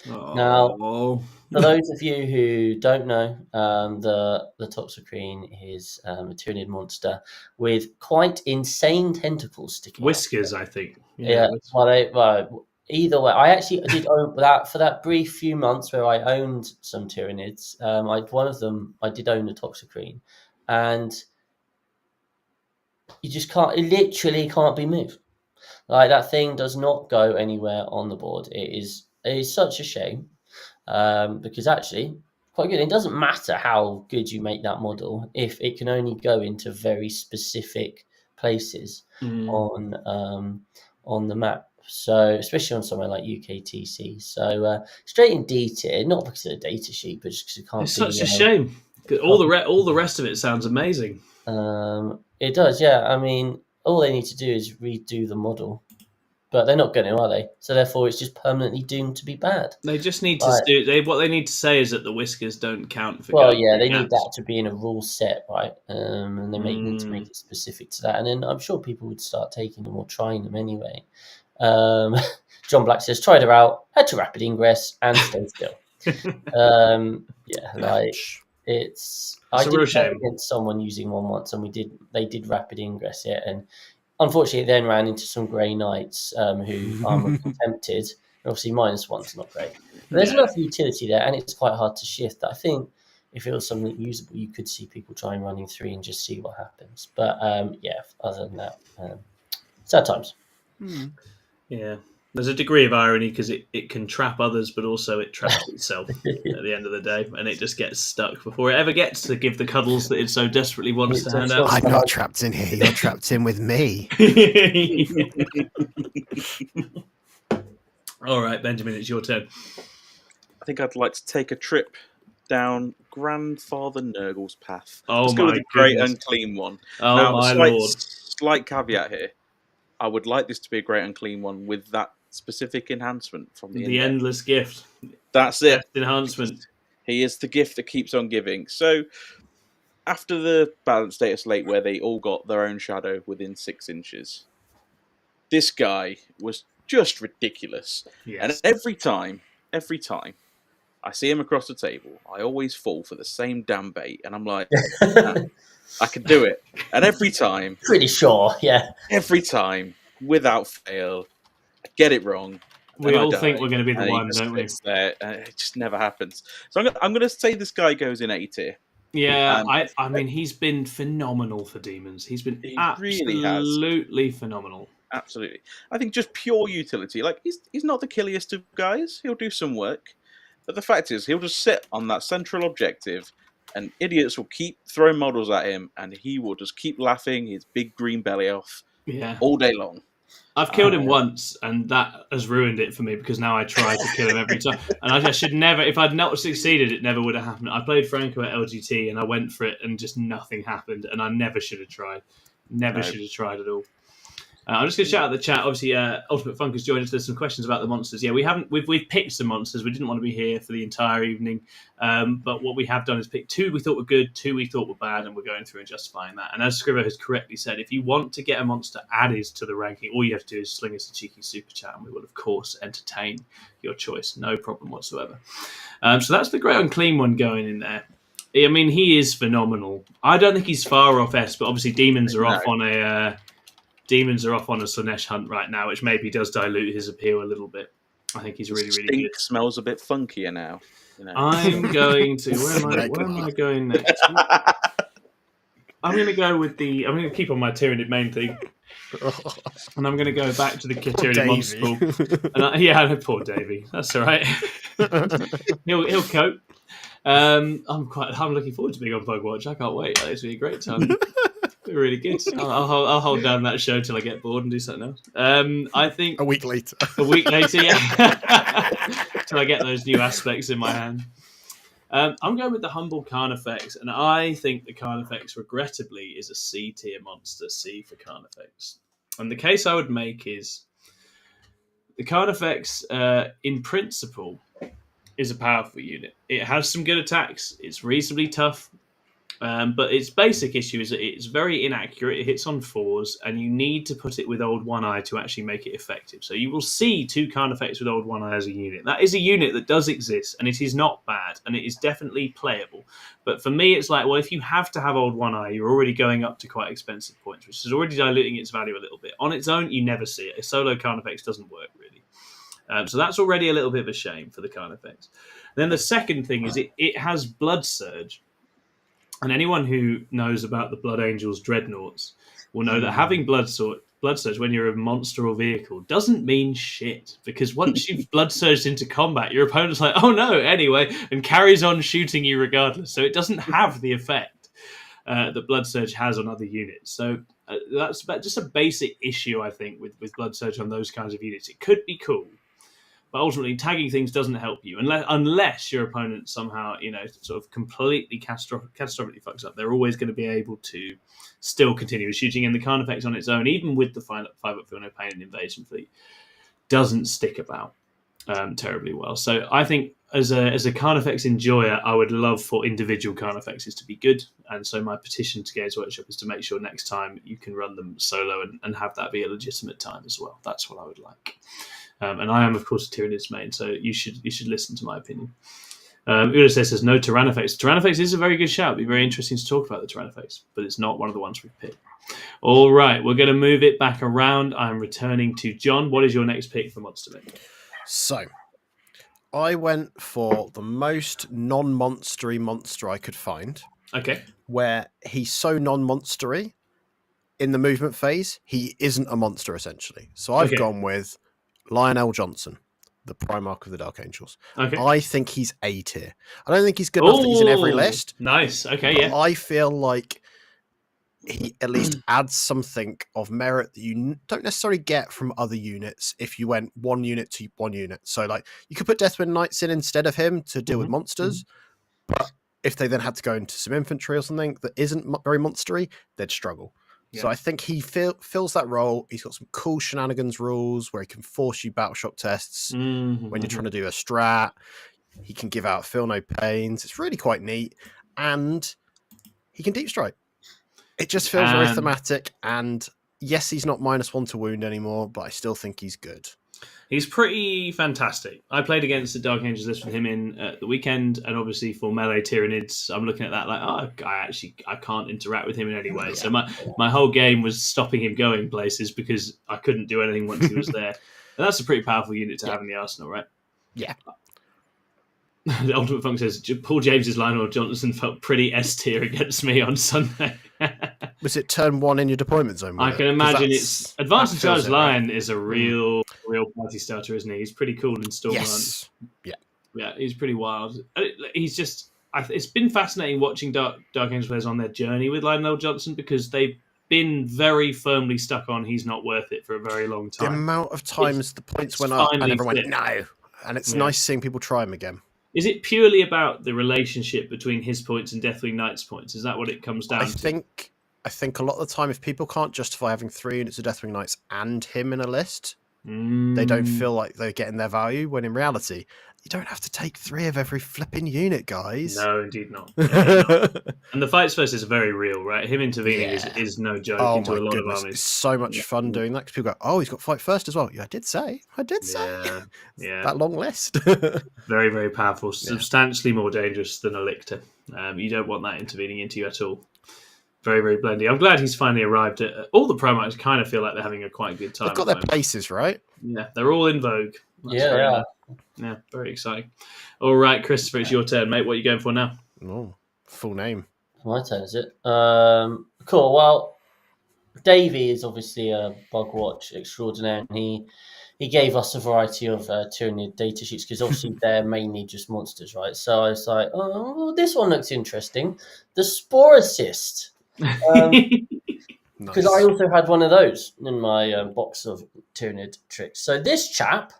Now, for those of you who don't know, the Toxicrene is a Tyranid monster with quite insane tentacles sticking whiskers, I think. Yeah. Either way, I actually did own that for that brief few months where I owned some Tyranids. One of them, I did own a Toxicrene, and you just can't. It literally can't be moved. Like, that thing does not go anywhere on the board. It is such a shame, because actually quite good. It doesn't matter how good you make that model if it can only go into very specific places on the map. So, especially on somewhere like UKTC. So, straight in D tier, not because of the data sheet, but just because it can't. It's such a shame. All the rest of it sounds amazing. It does, yeah. I mean, all they need to do is redo the model, but they're not going to, are they? So therefore, it's just permanently doomed to be bad. They just need to do. What they need to say is that the whiskers don't count for. Well, yeah, they need that to be in a rule set, right? And they need to make it specific to that. And then I'm sure people would start taking them or trying them anyway. John Black says, tried her out, had to rapid ingress and stay still. It's I did play against someone using one once, and they did rapid ingress it, and unfortunately it then ran into some Grey Knights who armor contempted, and obviously -1's not great. But there's enough utility there, and it's quite hard to shift. I think if it was something usable, you could see people trying running 3 and just see what happens. But other than that, sad times. Yeah, there's a degree of irony because it can trap others, but also it traps itself at the end of the day, and it just gets stuck before it ever gets to give the cuddles that it so desperately wants to hand out. I'm not trapped in here. You're trapped in with me. All right, Benjamin, it's your turn. I think I'd like to take a trip down Grandfather Nurgle's path. Oh, let's go with the Great Unclean one. Oh, now, my lord. Slight caveat here. I would like this to be a Great Unclean one with that specific enhancement from the endless gift. That's it. Enhancement. He is the gift that keeps on giving. So, after the balanced status late where they all got their own shadow within 6 inches, this guy was just ridiculous. Yes. And every time, I see him across the table. I always fall for the same damn bait, and I'm like, I can do it. And every time, pretty sure, yeah, every time, without fail, I get it wrong. We all think we're going to be the one, don't we? It's there, and it just never happens. So I'm going to say this guy goes in A tier. Yeah, I mean, he's been phenomenal for Demons. He absolutely phenomenal. Absolutely. I think just pure utility. Like, he's not the killiest of guys. He'll do some work. But the fact is, he'll just sit on that central objective, and idiots will keep throwing models at him, and he will just keep laughing his big green belly off all day long. I've killed him once, and that has ruined it for me because now I try to kill him every time. And I should never, if I'd not succeeded, it never would have happened. I played Franco at LGT, and I went for it, and just nothing happened, and I never should have tried. Should have tried at all. I'm just going to shout out the chat. Obviously, Ultimate Funk has joined us. There's some questions about the monsters. Yeah, we've picked some monsters. We didn't want to be here for the entire evening, but what we have done is pick 2 we thought were good, 2 we thought were bad, and we're going through and justifying that. And as Scrivo has correctly said, if you want to get a monster added to the ranking, all you have to do is sling us a cheeky super chat, and we will, of course, entertain your choice. No problem whatsoever. So that's the Great Unclean one going in there. I mean, he is phenomenal. I don't think he's far off S, but obviously Demons are off on a Slaanesh hunt right now, which maybe does dilute his appeal a little bit. I think he's really, really good. Smells a bit funkier now. You know. I'm going to. Where am I going next? I'm going to go with the. I'm going to keep on my Tyranid main thing, and I'm going to go back to the Tyranid monster pool. And poor Davey. That's all right. he'll cope. I'm looking forward to being on Bugwatch. I can't wait. It's going to be a great time. Really good. I'll hold down that show till I get bored and do something else. I think a week later, yeah, till I get those new aspects in my hand. I'm going with the humble Carnifex, and I think the Carnifex, regrettably, is a C tier monster. C for Carnifex. And the case I would make is the Carnifex, in principle, is a powerful unit. It has some good attacks. It's reasonably tough. But its basic issue is that it's very inaccurate. It hits on 4s, and you need to put it with Old One Eye to actually make it effective. So you will see 2 Carnifex with Old One Eye as a unit. That is a unit that does exist, and it is not bad, and it is definitely playable. But for me, it's like, well, if you have to have Old One Eye, you're already going up to quite expensive points, which is already diluting its value a little bit. On its own, you never see it. A solo Carnifex doesn't work, really. So that's already a little bit of a shame for the Carnifex. Then the second thing is it has Blood Surge. And anyone who knows about the Blood Angels Dreadnoughts will know that having Blood Surge when you're a monster or vehicle doesn't mean shit. Because once you've Blood Surged into combat, your opponent's like, oh no, anyway, and carries on shooting you regardless. So it doesn't have the effect that Blood Surge has on other units. So that's just a basic issue, I think, with Blood Surge on those kinds of units. It could be cool. But ultimately, tagging things doesn't help you unless your opponent somehow, sort of completely catastrophically fucks up. They're always going to be able to still continue shooting. And the Carnifex on its own, even with the 5-up Feel No Pain and Invasion Fleet, doesn't stick about terribly well. So I think as a Carnifex enjoyer, I would love for individual Carnifexes to be good. And so my petition to Games Workshop is to make sure next time you can run them solo and have that be a legitimate time as well. That's what I would like. And I am, of course, a Tyranid's main, so you should listen to my opinion. Uda says no Tyrannofax. Tyrannofax is a very good shout. It'd be very interesting to talk about the Tyrannofax, but it's not one of the ones we've picked. All right, we're going to move it back around. I'm returning to John. What is your next pick for Monster Men? So, I went for the most non-monstery monster I could find. Okay. Where he's so non-monstery in the movement phase, he isn't a monster, essentially. So I've gone with Lionel Johnson, the Primarch of the Dark Angels. Okay. I think he's A tier. I don't think he's good enough that he's in every list. Nice. Okay, yeah. I feel like he at least adds something of merit that you don't necessarily get from other units if you went one unit to one unit. So, like, you could put Deathwind Knights in instead of him to deal with monsters, but if they then had to go into some infantry or something that isn't very monstery, they'd struggle. Yeah. So I think he fills that role. He's got some cool shenanigans rules where he can force you battle shock tests when you're trying to do a strat. He can give out Feel No Pains. It's really quite neat. And he can deep strike. It just feels very thematic. And yes, he's not -1 to wound anymore, but I still think he's good. He's pretty fantastic. I played against the Dark Angels list with him in the weekend, and obviously for melee Tyranids, I'm looking at that like, I can't interact with him in any way. So my whole game was stopping him going places because I couldn't do anything once he was there. And that's a pretty powerful unit to have in the arsenal, right? Yeah. The Ultimate Funk says, Paul James's Lionel Johnson felt pretty S tier against me on Sunday. Was it turn 1 in your deployment zone? I can imagine it's Advanced and Charged Lion is a real party starter, isn't he? He's pretty cool in Storm Yes. Hunt. Yeah, he's pretty wild. He's just. It's been fascinating watching Dark Angels players on their journey with Lionel Johnson because they've been very firmly stuck on he's not worth it for a very long time. The amount of times the points went up and everyone went, no. And it's nice seeing people try him again. Is it purely about the relationship between his points and Deathwing Knight's points? Is that what it comes down to? I think a lot of the time, if people can't justify having 3 units of Deathwing Knights and him in a list, they don't feel like they're getting their value, when in reality, you don't have to take 3 of every flipping unit, guys. No, indeed not. And the fights first is very real, right? Him intervening is no joke into a lot of armies. It's so much fun doing that because people go, oh, he's got fight first as well. Yeah, I did say. Yeah. That long list. Very, very powerful. Substantially more dangerous than a Lictor. You don't want that intervening into you at all. Very, very blendy. I'm glad he's finally arrived at all the promos. Kind of feel like they're having a quite good time. They've got their places, right? Yeah, they're all in vogue. Yeah, very exciting. All right, Christopher, it's your turn, mate. What are you going for now? Oh, full name. My turn, is it? Cool. Well, Davey is obviously a bug watch extraordinaire, and he gave us a variety of Tyranid data sheets because obviously they're mainly just monsters, right? So I was like, oh, well, this one looks interesting. The Spore assist. Because I also had one of those in my box of Tyranid tricks. So this chap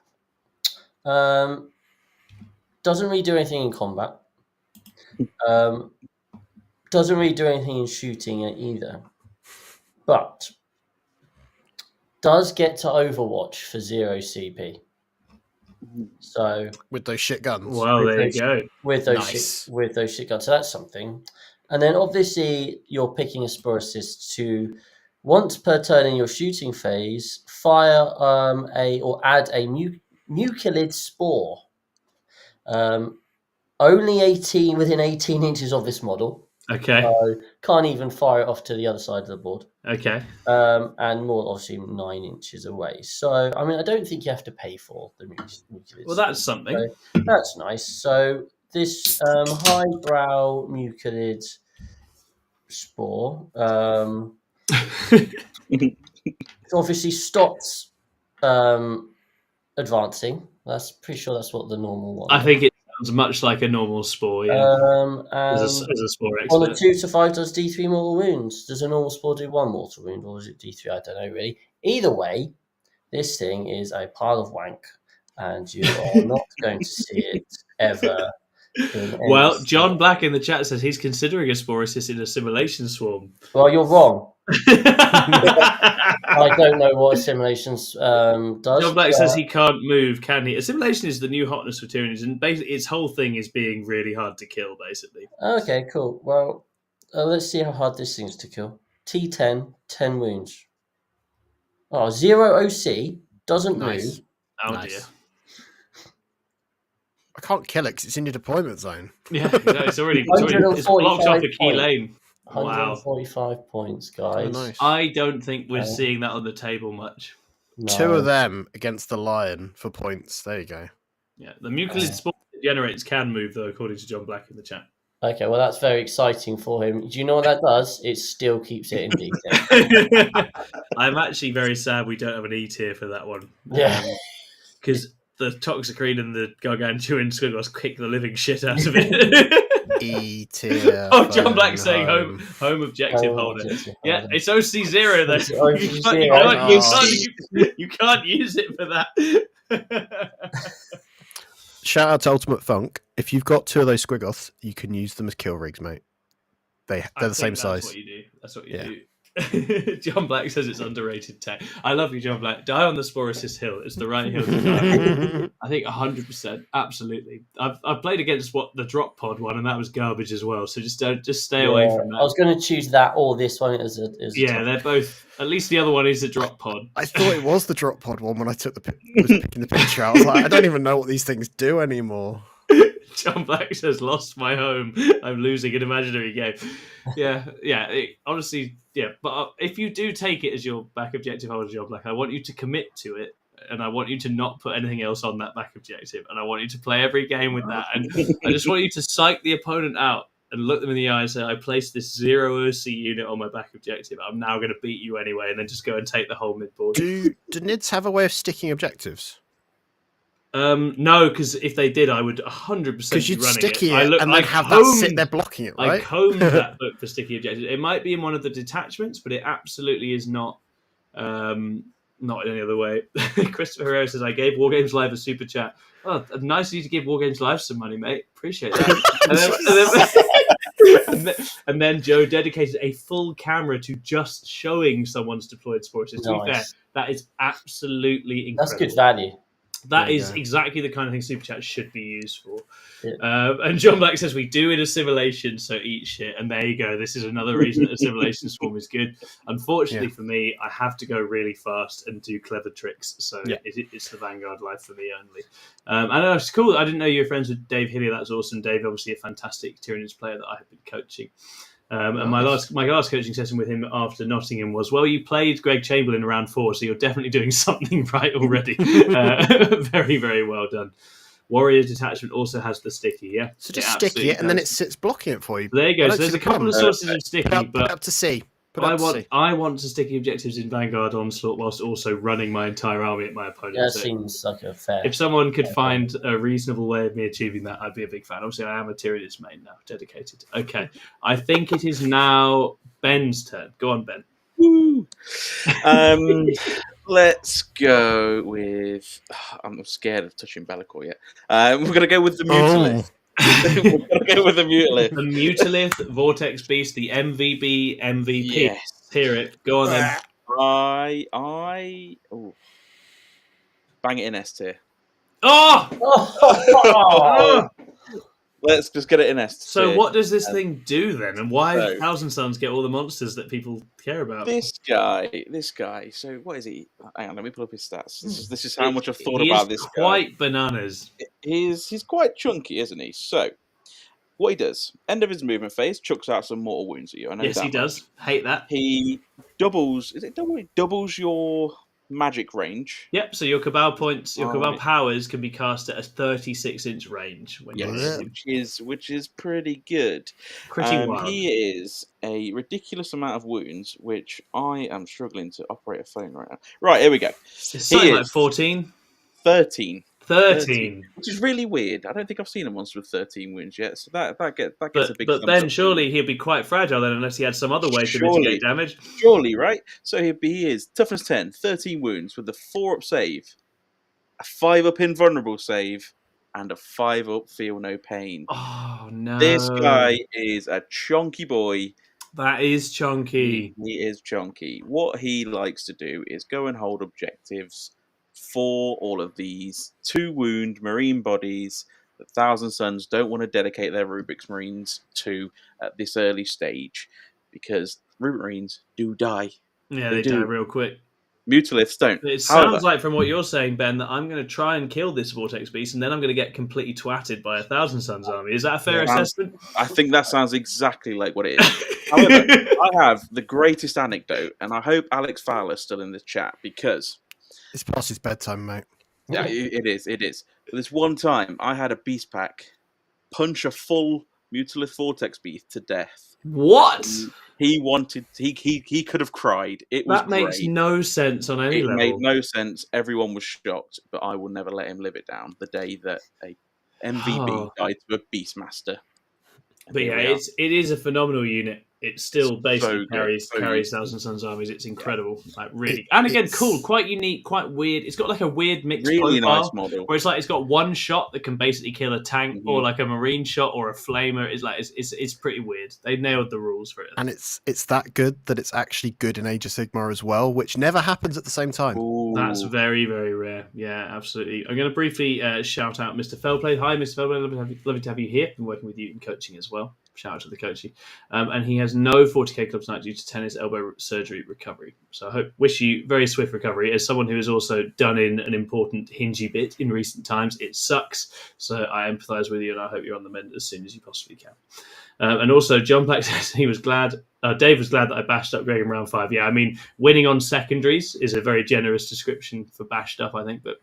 doesn't really do anything in combat. Doesn't really do anything in shooting either. But does get to Overwatch for 0 CP. So with those shit guns. Well, there you go. With those shit guns. So that's something. And then obviously you're picking a Spore assist to once per turn in your shooting phase, fire or add a mucilid spore. Only within 18 inches of this model. Okay. So can't even fire it off to the other side of the board. Okay. And more obviously 9 inches away. So I mean I don't think you have to pay for the mucilid. Well, that's something. So that's nice. So this highbrow mucilid spore obviously stops advancing. That's pretty sure that's what the normal one. I think it sounds much like a normal spore. Yeah. As a spore expert. On a 2 to 5 does D3 mortal wounds. Does a normal spore do 1 mortal wound, or is it D3? I don't know really. Either way, this thing is a pile of wank, and you are not going to see it ever. Well, John Black in the chat says he's considering a Spore assist in Assimilation Swarm. Well, you're wrong. I don't know what Assimilation does. John Black says he can't move, can he? Assimilation is the new hotness for Tyranids, and basically its whole thing is being really hard to kill, basically. Okay, cool. Well, let's see how hard this thing's to kill. T10, 10 wounds. Oh, 0 OC, doesn't move. Oh, dear. I can't kill it because it's in your deployment zone. Yeah, it's blocked off a key lane. 145 points, guys. Oh, nice. I don't think we're seeing that on the table much. No. 2 of them against the Lion for points. There you go. Yeah, the mucilid spore that generates can move, though, according to John Black in the chat. Okay, well, that's very exciting for him. Do you know what that does? It still keeps it in D10. I'm actually very sad we don't have an E tier for that one. Yeah. Because the Toxicrene and the Gargantuan Squiggles kick the living shit out of it. E tier. Oh, John Black saying home objective holder. Yeah, it's OC0 though. You can't use it for that. Shout out to Ultimate Funk. If you've got 2 of those Squiggoths, you can use them as kill rigs, mate. They're the same size. That's what you do. John Black says it's underrated tech. I love you, John Black. Die on the Spore Assist hill. It's the right hill to die. I think 100%, absolutely. I've played against the drop pod one, and that was garbage as well. So just stay away from that. I was going to choose that or this one as a they're both. At least the other one is a drop pod. I thought it was the drop pod one when I was picking the picture. I was like, I don't even know what these things do anymore. John Black says, "Lost my home. I'm losing an imaginary game." Yeah. Honestly, yeah. But if you do take it as your back objective, John Black, I want you to commit to it, and I want you to not put anything else on that back objective, and I want you to play every game with that. And I just want you to psych the opponent out and look them in the eye and say, "I placed this 0 OC unit on my back objective. I'm now going to beat you anyway," and then just go and take the whole mid board. Do NIDs have a way of sticking objectives? No, because if they did, I would 100% because you'd running sticky it. And then have that sit there blocking it, right? I combed that book for sticky objectives. It might be in one of the detachments, but it absolutely is not. Not in any other way. Christopher Herrera says, "I gave Wargames Live a super chat." Oh, nice of you to give Wargames Live some money, mate. Appreciate that. and then Joe dedicated a full camera to just showing someone's deployed Spore. So to be fair, that is absolutely incredible. That's good value. That is exactly the kind of thing Super Chat should be used for. Yeah. And John Black says, "We do in assimilation, so eat shit." And there you go. This is another reason that Assimilation Swarm is good. Unfortunately for me, I have to go really fast and do clever tricks. So it's the Vanguard Life for me only. I know, it's cool. I didn't know you were friends with Dave Hillier. That's awesome. Dave, obviously a fantastic Tyranids player that I have been coaching. And my last coaching session with him after Nottingham was, well, you played Greg Chamberlain in round 4, so you're definitely doing something right already. Very, very well done. Warrior Detachment also has the sticky, yeah? So just sticky it, and then it sits blocking it for you. There you go. So there's a couple of sources of sticky, but up to C. I want to sticky objectives in Vanguard Onslaught whilst also running my entire army at my opponent. That seems like a fair. If someone could find a reasonable way of me achieving that, I'd be a big fan. Obviously, I am a Tyranids main now, dedicated. Okay, I think it is now Ben's turn. Go on, Ben. Woo. Let's go with. I'm scared of touching Bellicor yet. We're going to go with the Mutilith. We're going to go with the Mutilith. The Mutilith Vortex Beast, the MVB MVP. Yes. Hear it. Go on then. Bang it in S tier. Oh! Let's just get it in S tier. So what does this thing do then? And why Thousand Suns get all the monsters that people care about? This guy. So what is he? Hang on, let me pull up his stats. This is how much I've thought about this guy. Quite bananas. He's quite chunky, isn't he? So what he does, end of his movement phase, chucks out some mortal wounds at you. I know yes, he does. Hate that. He doubles. Is it double? He doubles your magic range. Yep. So your Cabal points, your Cabal powers can be cast at a 36-inch range. Which is pretty good. Pretty wild. He is a ridiculous amount of wounds, which I am struggling to operate a phone right now. Right, here we go. It's something like 14? 13. 13. Which is really weird. I don't think I've seen a monster with 13 wounds yet, so that gets a big But then surely he'll be quite fragile then unless he had some other way to mitigate damage. Surely, right? So he is toughness 10, 13 wounds with a 4-up save, a 5-up invulnerable save, and a 5-up feel no pain. Oh no. This guy is a chunky boy. That is chunky. He is chunky. What he likes to do is go and hold objectives for all of these 2-wound marine bodies that Thousand Suns don't want to dedicate their Rubik's Marines to at this early stage, because Rubik Marines do die. Yeah, they die real quick. Mutiliths don't. It sounds like, from what you're saying, Ben, that I'm going to try and kill this Vortex Beast, and then I'm going to get completely twatted by a Thousand Suns army. Is that a fair assessment? I think that sounds exactly like what it is. However, I have the greatest anecdote, and I hope Alex Fowler's still in the chat, because it's past his bedtime, mate. Yeah, it is. But this one time, I had a beast pack punch a full Mutilith Vortex Beast to death. What? He could have cried. That makes no sense on any level. It made no sense. Everyone was shocked, but I will never let him live it down. The day that a MVB died to a Beastmaster. But yeah, it is a phenomenal unit. It still basically carries Thousand Suns armies. It's incredible, like really. And again, cool, quite unique, quite weird. It's got like a weird mixed really profile, nice model where it's got one shot that can basically kill a tank, or like a marine shot, or a flamer. It's pretty weird. They nailed the rules for it, and it's that good that it's actually good in Age of Sigmar as well, which never happens at the same time. Ooh. That's very, very rare. Yeah, absolutely. I'm going to briefly shout out Mr. Fellplay. Hi, Mr. Fellplay. Lovely to have you here. Been working with you in coaching as well. Shout out to the coaching. And he has no 40k club tonight due to tennis elbow surgery recovery. So I wish you very swift recovery. As someone who has also done in an important hingy bit in recent times, it sucks. So I empathise with you, and I hope you're on the mend as soon as you possibly can. And also, John Black says he was glad. Dave was glad that I bashed up Greg in round 5. Yeah, I mean, winning on secondaries is a very generous description for bashed up, I think, but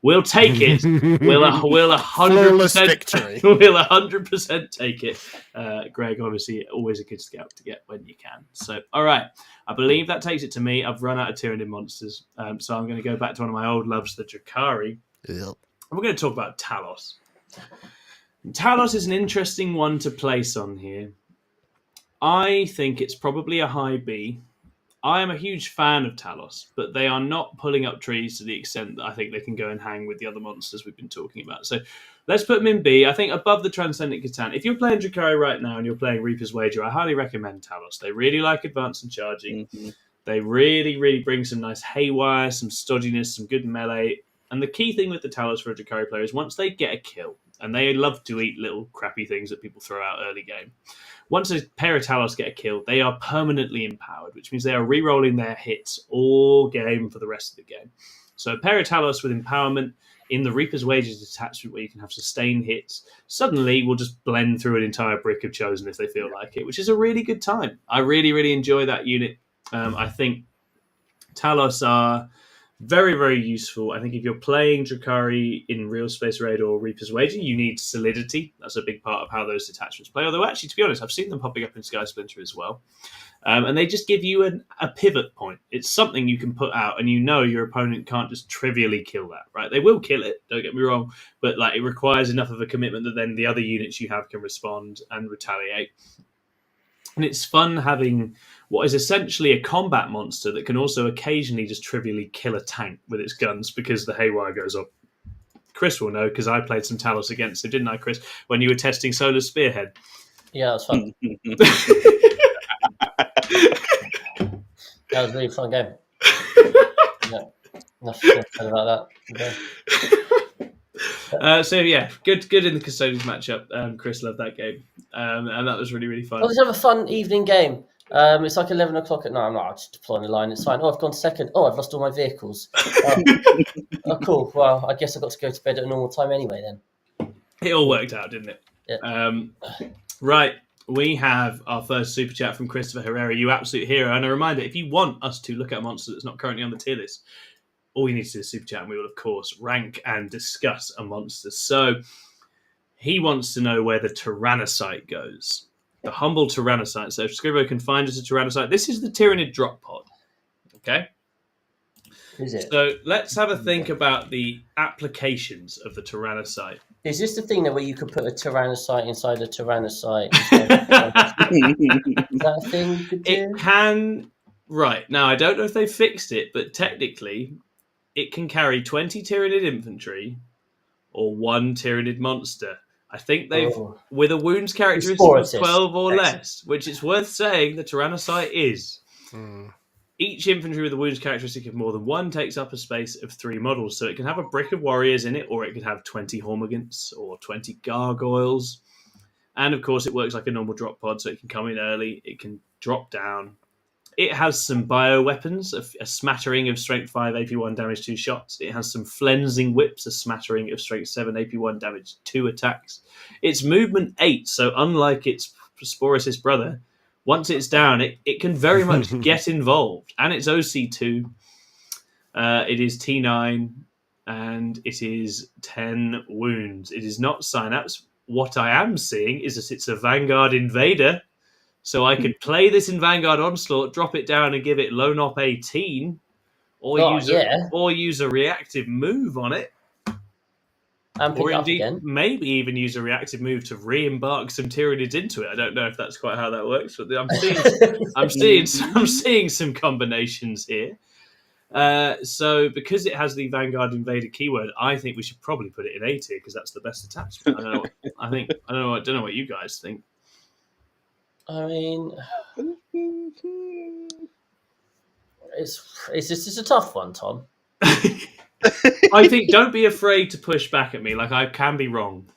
we'll take it. We'll 100% victory. We'll 100% take it. Greg, obviously, always a good scout to get when you can. So, all right, I believe that takes it to me. I've run out of Tyranid monsters, so I'm going to go back to one of my old loves, the Drakari. Yep. And we're going to talk about Talos. Talos is an interesting one to place on here. I think it's probably a high B. I am a huge fan of Talos, but they are not pulling up trees to the extent that I think they can go and hang with the other monsters we've been talking about. So let's put them in B. I think above the Transcendent Catan. If you're playing Drakari right now and you're playing Reaper's Wager, I highly recommend Talos. They really like advance and charging. Mm-hmm. They really, really bring some nice haywire, some stodginess, some good melee. And the key thing with the Talos for a Drakari player is once they get a kill, and they love to eat little crappy things that people throw out early game. Once a pair of Talos get a kill, they are permanently empowered, which means they are re-rolling their hits all game for the rest of the game. So a pair of Talos with empowerment in the Reaper's Wages detachment where you can have sustained hits, suddenly will just blend through an entire brick of Chosen if they feel like it, which is a really good time. I really, really enjoy that unit. I think Talos are very, very useful. I think if you're playing Drakari in Real Space Raid or Reaper's Wager, you need solidity. That's a big part of how those detachments play. Although, actually, to be honest, I've seen them popping up in Sky Splinter as well. And they just give you a pivot point. It's something you can put out, and you know your opponent can't just trivially kill that, right? They will kill it, don't get me wrong, but it requires enough of a commitment that then the other units you have can respond and retaliate. And it's fun having what is essentially a combat monster that can also occasionally just trivially kill a tank with its guns because the haywire goes up. Chris will know because I played some Talos against him, didn't I, Chris, when you were testing Solar Spearhead? Yeah, that was fun. That was a really fun game. Yeah, nothing to say about that. Okay. So yeah, good in the Custodians matchup. Chris loved that game, and that was really, really fun. Let's have a fun evening game. It's like 11 o'clock at night. I'm not just deploying the line. It's fine. Oh, I've gone second. Oh, I've lost all my vehicles. Oh, cool. Well, I guess I've got to go to bed at a normal time anyway then. It all worked out, didn't it? Yeah. Right. We have our first super chat from Christopher Herrera, you absolute hero. And a reminder, if you want us to look at a monster that's not currently on the tier list, all you need to do is super chat and we will, of course, rank and discuss a monster. So he wants to know where the Tyrannocyte goes. The humble Tyrannocyte. So if Scribo can find us a Tyrannocyte, this is the Tyranid drop pod. Okay? Is it? So let's have a think about the applications of the Tyrannocyte. Is this the thing where you could put a Tyrannocyte inside a Tyrannocyte? Is that a thing you could do? It can. Right. Now, I don't know if they fixed it, but technically, it can carry 20 Tyranid infantry or 1 Tyranid monster. I think they've, with a wounds characteristic of 12 or less, which it's worth saying the Tyrannocyte is. Each infantry with a wounds characteristic of more than 1 takes up a space of 3 models. So it can have a brick of warriors in it, or it could have 20 Hormigants or 20 gargoyles. And of course, it works like a normal drop pod, so it can come in early, it can drop down. It has some bioweapons, a smattering of strength 5, AP1 damage 2 shots. It has some flensing whips, a smattering of strength 7, AP1 damage 2 attacks. It's movement 8, so unlike its Spore's brother, once it's down, it can very much get involved. And it's OC2. It is T9, and it is 10 wounds. It is not Synapse. What I am seeing is that it's a Vanguard Invader. So I could play this in Vanguard Onslaught, drop it down and give it Lone Op 18, or use a reactive move on it. and pick or it up indeed, again. maybe even use a reactive move to re-embark some Tyranids into it. I don't know if that's quite how that works, but I'm seeing some combinations here. So because it has the Vanguard Invader keyword, I think we should probably put it in A tier because that's the best attachment. I don't know what you guys think. I mean, it's a tough one, Tom. I think don't be afraid to push back at me. Like, I can be wrong.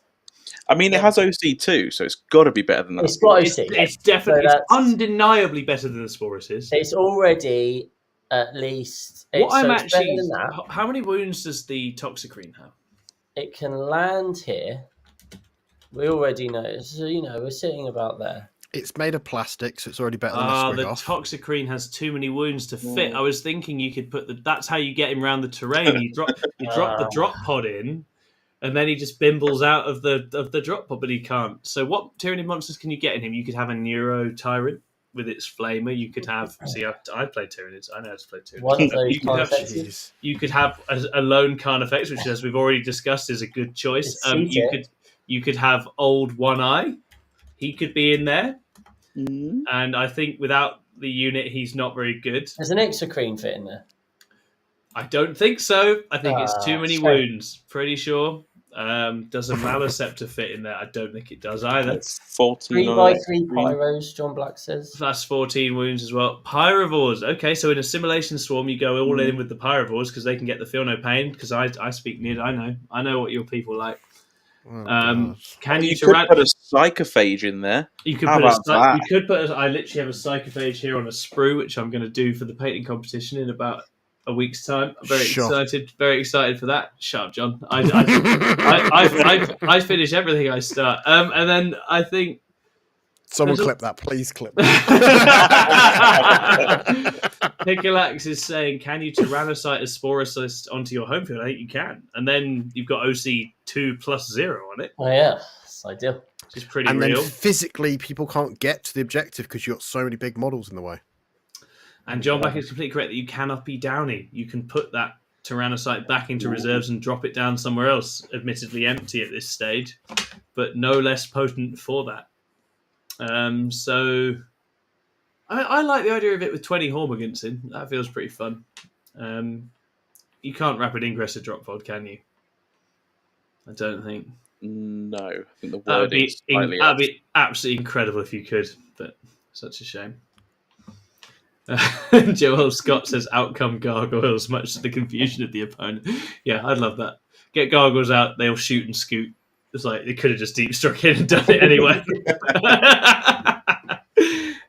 I mean, it has OC too, so it's got to be better than that. It's got OC. It's definitely, it's undeniably better than the Sporus is. It's already at least. What I'm it's better than that. How many wounds does the Toxicrene have? It can land here. We already know. So, we're sitting about there. It's made of plastic, so it's already better than a squig The off. Toxicrene has too many wounds to fit. I was thinking you could put that's how you get him around the terrain. You drop the drop pod in, and then he just bimbles out of the drop pod, but he can't. So what Tyranid monsters can you get in him? You could have a Neuro Tyrant with its flamer. You could have I play Tyranids. I know how to play Tyranids. One of those Carnifexes. You could have a lone Carnifex, which, as we've already discussed, is a good choice. You could have old One Eye. He could be in there. Mm. And I think without the unit, he's not very good. There's an Exocrene fit in there. I don't think so. I think it's too many wounds. Pretty sure. Does a Maliceptor fit in there? I don't think it does either. It's 14. 3x3 Pyros, John Black says. That's 14 wounds as well. Pyrovores. Okay, so in Assimilation Swarm, you go all in with the Pyrovores because they can get the Feel No Pain. Because I speak Nid. I know what your people like. Can you could put a Psychophage in there? You could put I literally have a Psychophage here on a sprue, which I'm going to do for the painting competition in about a week's time. I'm very excited for that. Shut up, John. I finish everything I start. And then I think someone clip that, please clip that. Pickalax is saying, can you Tyrannocyte a Sporocyst onto your home field? I think you can. And then you've got OC 2+0 on it. Oh, yeah. That's ideal. Which is pretty real. And then physically, people can't get to the objective because you've got so many big models in the way. And John Black is completely correct that you cannot be Downy. You can put that Tyrannocyte back into reserves and drop it down somewhere else, admittedly empty at this stage, but no less potent for that. So I like the idea of it with 20 Hormigants in. That feels pretty fun. You can't rapid ingress a drop pod, can you? I don't think. No, I think the that'd be absolutely incredible if you could, but such a shame. Joel Scott says outcome gargoyles, much to the confusion of the opponent. Yeah, I'd love that. Get gargoyles out, they'll shoot and scoot. It's like they could have just deep struck in and done it anyway.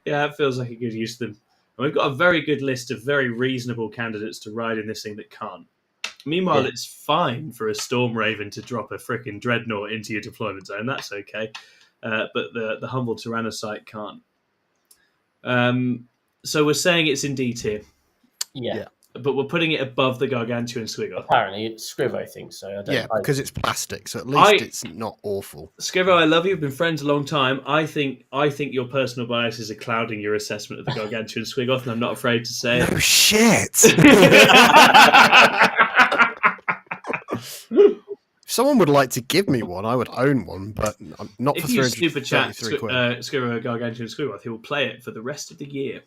Yeah, it feels like a good use of them. And we've got a very good list of very reasonable candidates to ride in this thing that can't. Meanwhile, it's fine for a Storm Raven to drop a frickin' Dreadnought into your deployment zone. That's okay. But the humble Tyrannocyte can't. So we're saying it's in D tier. Yeah. But we're putting it above the Gargantuan Squiggle. Apparently, Scrivo thinks so. Because it's plastic, so at least it's not awful. Scrivo, I love you. We've been friends a long time. I think your personal biases are clouding your assessment of the Gargantuan Squiggle, and I'm not afraid to say it. No shit! If someone would like to give me one, I would own one, but not for 333 quid. If you super chat Scrivo Gargantuan Squiggle, he will play it for the rest of the year.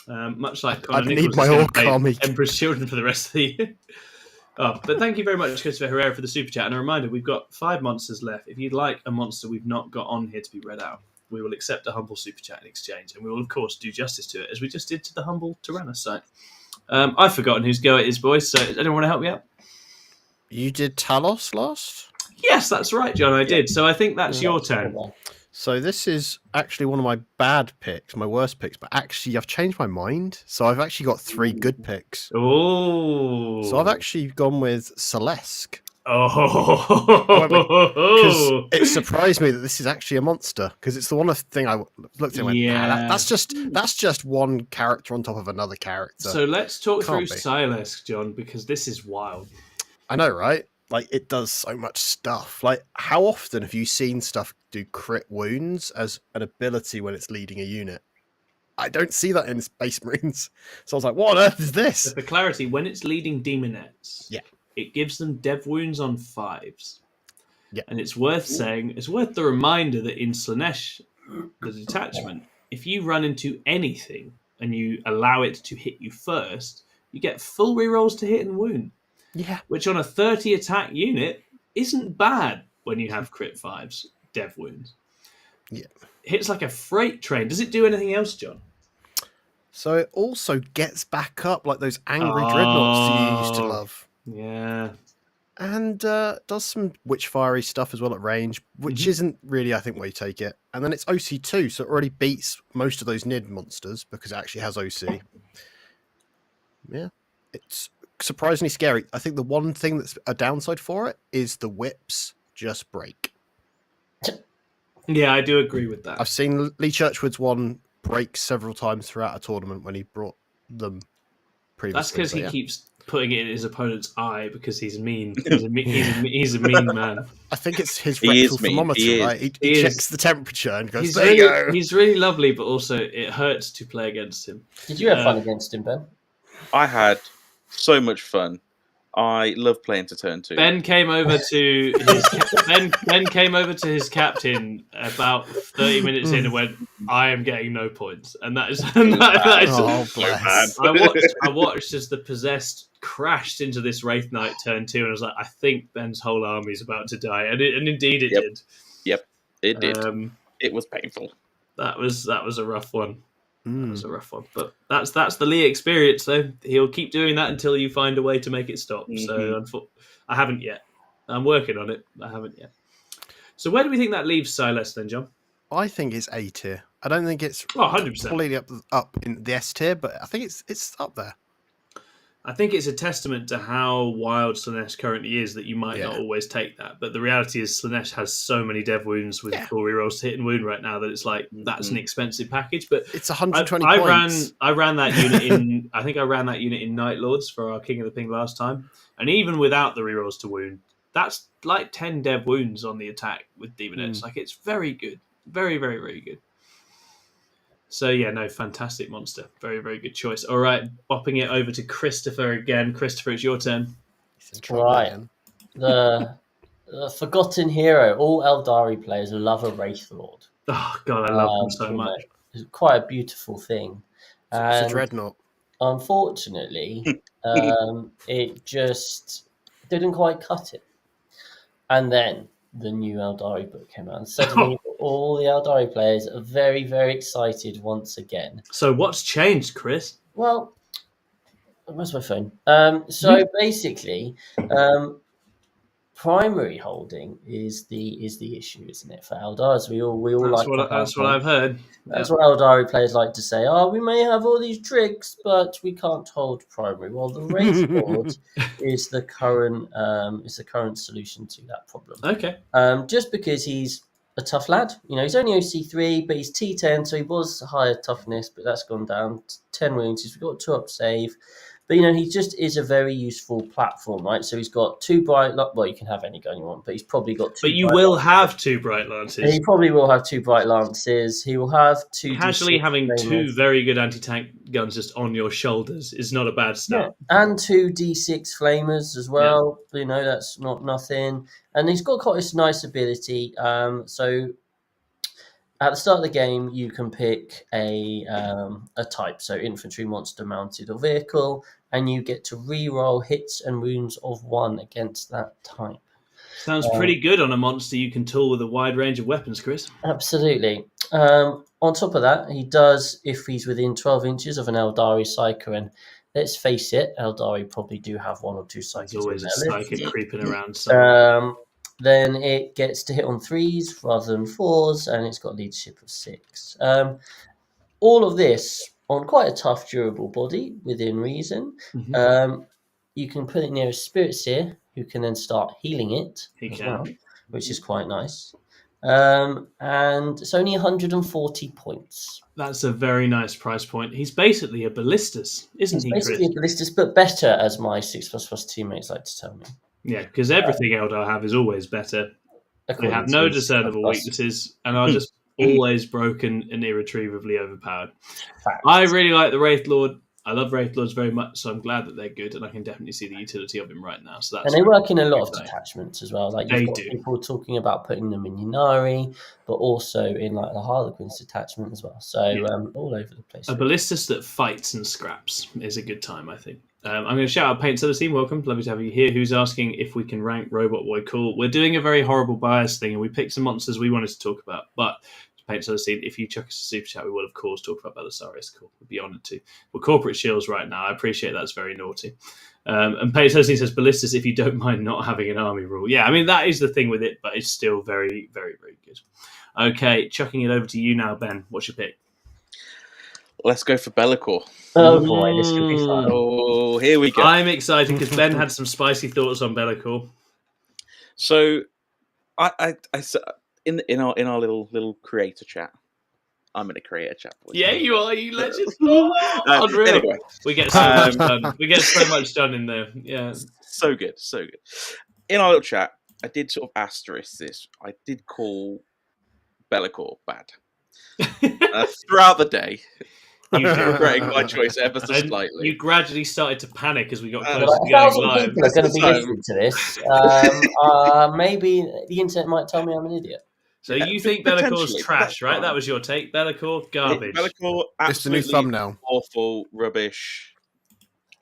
Much like I need my Orc army. Emperor's Children for the rest of the year. But thank you very much, Christopher Herrera, for the super chat. And a reminder, we've got 5 monsters left. If you'd like a monster we've not got on here to be read out, we will accept a humble super chat in exchange, and we will, of course, do justice to it, as we just did to the humble Tyrannocyte. I've forgotten whose go it is, boys, so does anyone want to help me out? You did Talos last? Yes, that's right, John, I did. So I think that's your turn. So this is actually one of my bad picks, my worst picks, but actually I've changed my mind. So I've actually got 3 good picks. Oh. So I've actually gone with Syll'Esske. Oh. Because it surprised me that this is actually a monster. Because it's the one thing I looked at and went, that's just one character on top of another character. So let's talk through Syll'Esske, John, because this is wild. I know, right? Like, it does so much stuff. Like, how often have you seen stuff do crit wounds as an ability when it's leading a unit? I don't see that in Space Marines. So I was like, what on earth is this? So for clarity, when it's leading Demonettes, yeah, it gives them dev wounds on 5s. Yeah. And it's worth saying, it's worth the reminder that in Slaanesh, the detachment, if you run into anything and you allow it to hit you first, you get full rerolls to hit and wound. Yeah. Which on a 30 attack unit isn't bad when you have crit 5s, dev wounds. Yeah. Hits like a freight train. Does it do anything else, John? So it also gets back up like those angry dreadnoughts that you used to love. Yeah. And does some witchfiery stuff as well at range, which isn't really, I think, where you take it. And then it's OC2, so it already beats most of those Nid monsters because it actually has OC. Yeah. It's surprisingly scary. I think the one thing that's a downside for it is the whips just break. Yeah, I do agree with that. I've seen Lee Churchwood's one break several times throughout a tournament when he brought them previously. That's because he keeps putting it in his opponent's eye because he's mean. He's a mean man. I think it's his rectal thermometer, right? He checks the temperature and goes, there you go. He's really lovely, but also it hurts to play against him. Did you have fun against him, Ben? I had so much fun. I love playing to turn 2. Ben came over to his captain about 30 minutes in and went, "I am getting no points," and that is oh, bless. I watched as the possessed crashed into this Wraith Knight turn 2, and I was like, I think Ben's whole army is about to die, and indeed it did. Yep, it did. It was painful. That was a rough one. That was a rough one, but that's the Lee experience. Though he'll keep doing that until you find a way to make it stop. So I haven't yet. I'm working on it. I haven't yet. So where do we think that leaves Syll'Esske then, John? I think it's A tier. I don't think it's 100%. completely up in the S tier, but I think it's up there. I think it's a testament to how wild Slaanesh currently is that you might not always take that. But the reality is Slaanesh has so many dev wounds with full rerolls to hit and wound right now that it's like, that's an expensive package. But it's 120 points. I ran that unit in, I think I ran that unit in Night Lords for our King of the Ping last time. And even without the rerolls to wound, that's like 10 dev wounds on the attack with Demonettes. Like, it's very good. Very, very, very good. So, yeah, no, fantastic monster. Very, very good choice. All right, bopping it over to Christopher again. Christopher, it's your turn. Right. The forgotten hero. All Eldari players love a Wraithlord. Oh, God, I love them so much. It's quite a beautiful thing. It's a dreadnought. Unfortunately, it just didn't quite cut it. And then the new Eldari book came out, and suddenly all the Eldari players are very, very excited once again. So what's changed, Chris? Well, where's my phone? So basically, primary holding is the issue, isn't it, for Eldar? We all that's what I've heard. That's what Eldari players like to say. Oh, we may have all these tricks, but we can't hold primary. Well, the Wraithlord is the current solution to that problem. Okay. Just because he's a tough lad, he's only OC3, but he's T10, so he was higher toughness, but that's gone down to 10 wounds. He's got 2 up save. But, he just is a very useful platform, right? So he's got 2 bright... Well, you can have any gun you want, but he's probably got 2 But you will have 2 bright lances. He probably will have 2 bright lances. He will have 2... Casually having 2 very good anti-tank guns just on your shoulders is not a bad start. Yeah. And 2 D6 flamers as well. Yeah. That's not nothing. And he's got quite a nice ability. So... At the start of the game, you can pick a type, so infantry, monster, mounted, or vehicle, and you get to re-roll hits and wounds of 1 against that type. Sounds pretty good on a monster you can tool with a wide range of weapons, Chris. Absolutely. On top of that, he does, if he's within 12 inches of an Eldari Psyker, and let's face it, Eldari probably do have 1 or 2 Psykers. There's always a Psyker creeping around somewhere. Then it gets to hit on 3s rather than 4s, and it's got leadership of 6. All of this on quite a tough, durable body within reason. Mm-hmm. You can put it near a Spirit Seer, who can then start healing it well, which is quite nice. And it's only 140 points. That's a very nice price point. He's basically a Ballistus, isn't he, Chris? He's basically a Ballistus, but better, as my 6++ teammates like to tell me. Yeah, because everything Eldar have is always better. They have no discernible weaknesses and are just always broken and irretrievably overpowered. I really like the Wraithlord. I love Wraithlords very much, so I'm glad that they're good, and I can definitely see the utility of him right now. So that's and they work in a lot of detachments as well. Like you've got do. people talking about putting them in Ynnari, but also in like the Harlequins detachment as well. So all over the place. A ballistus that fights and scraps is a good time, I think. I'm going to shout out Paint Syll'Esske. Welcome, lovely to have you here. Who's asking if we can rank Robot Boy? Cool. We're doing a very horrible bias thing, and we picked some monsters we wanted to talk about, but. Paint Syll'Esske, if you chuck us a super chat, we will, of course, talk about Belisarius. Cool. We'd be honoured to. We're corporate shills right now. I appreciate that's very naughty. And Paint Syll'Esske says, Ballistus, if you don't mind not having an army rule. Yeah, I mean, that is the thing with it, but it's still very, very, very good. Okay, chucking it over to you now, Ben. What's your pick? Let's go for Be'lakor. Oh, boy, this could be fun. Oh, here we go. I'm excited because Ben had some spicy thoughts on Be'lakor. So, I in our little creator chat, I'm in a creator chat. Boys. Yeah, you are, you legend. Unreal. Anyway, we get so much done. We get so much done in there. Yeah, so good, so good. In our little chat, I did sort of asterisk this. I did call Be'lakor bad throughout the day. You regretting my choice ever so slightly. You gradually started to panic as we got closer to going live. People are going to be listening to this. Maybe the internet might tell me I'm an idiot. So you think Be'lakor's trash, right? That was your take. Be'lakor, garbage. Be'lakor, absolutely it's the new thumbnail. Awful, rubbish.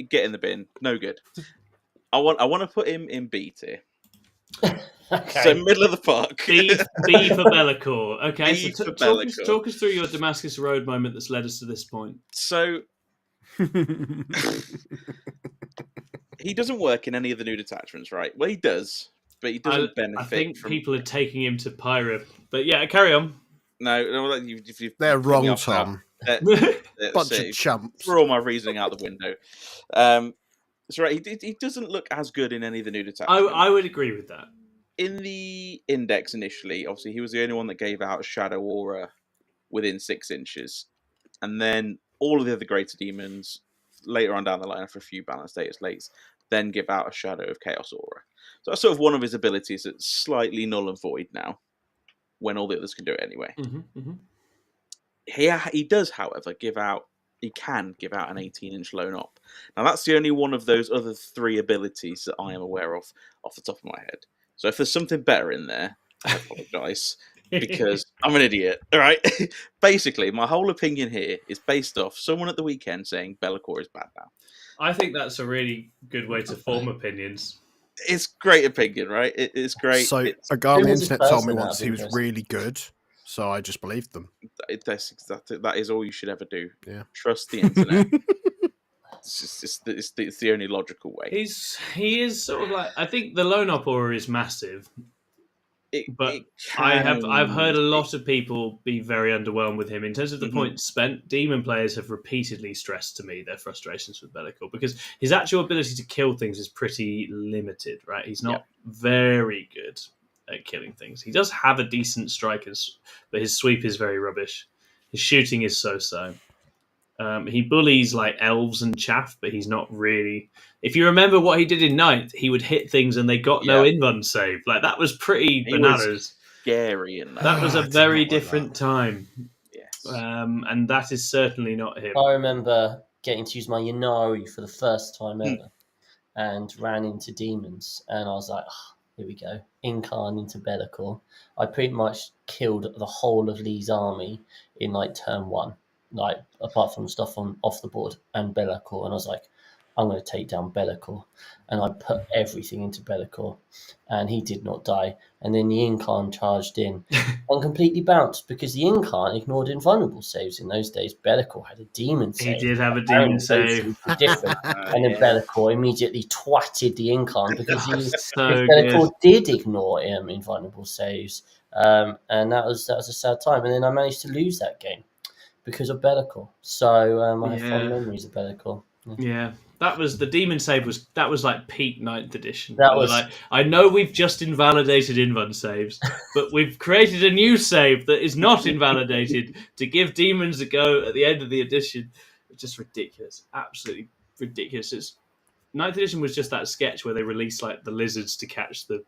Get in the bin. No good. I want to put him in B tier. Okay. So middle of the park. B for Be'lakor. Okay, B so for talk us through your Damascus Road moment that's led us to this point. So he doesn't work in any of the new detachments, right? Well, he does, but he doesn't benefit. I think people are taking him to Pyra, but yeah, carry on. No, they're wrong, Tom. Bunch of chumps. Throw all my reasoning out the window. That's right. He doesn't look as good in any of the new detachments. I would agree with that. In the index initially, obviously, he was the only one that gave out a shadow aura within 6 inches. And then all of the other greater demons, later on down the line, after a few balanced status lates, then give out a shadow of chaos aura. So that's sort of one of his abilities that's slightly null and void now, when all the others can do it anyway. He does, however, he can give out an 18-inch lone op. Now, that's the only one of those other 3 abilities that I am aware of off the top of my head. So if there's something better in there, I apologise, because I'm an idiot. All right. Basically, my whole opinion here is based off someone at the weekend saying Be'lakor is bad now. I think that's a really good way to form opinions. It's great opinion, right? It's great. So a guy on the internet told me once he was really good, so I just believed them. That is all you should ever do. Yeah. Trust the internet. It's the only logical way. He is sort of like, I think the lone op aura is massive, I've heard a lot of people be very underwhelmed with him in terms of the points spent. Demon players have repeatedly stressed to me their frustrations with Be'lakor because his actual ability to kill things is pretty limited. Right, he's not very good at killing things. He does have a decent strike, but his sweep is very rubbish. His shooting is so-so. He bullies like elves and chaff, but he's not really. If you remember what he did in Ninth, he would hit things and they got no invuln save. Like that was pretty bananas. Was scary in that. That was a very different time. Yes. And that is certainly not him. I remember getting to use my Ynnari for the first time ever and ran into demons, and I was like, here we go. Incarn into Be'lakor. I pretty much killed the whole of Lee's army in like turn 1. Like apart from stuff off the board and Be'lakor, and I was like, I'm going to take down Be'lakor, and I put everything into Be'lakor, and he did not die. And then the Incarn charged in and completely bounced because the Incarn ignored invulnerable saves in those days. Be'lakor had a demon save. He did have a demon save. Different, and then Be'lakor immediately twatted the Incarn because Be'lakor did ignore invulnerable saves, and that was a sad time. And then I managed to lose that game because of Be'lakor. So I have fond memories of Be'lakor. Yeah, that was the demon save. That was like peak 9th edition. That was like, I know we've just invalidated invuln saves, but we've created a new save that is not invalidated to give demons a go at the end of the edition. It's just ridiculous, absolutely ridiculous. 9th edition was just that sketch where they release like the lizards to catch the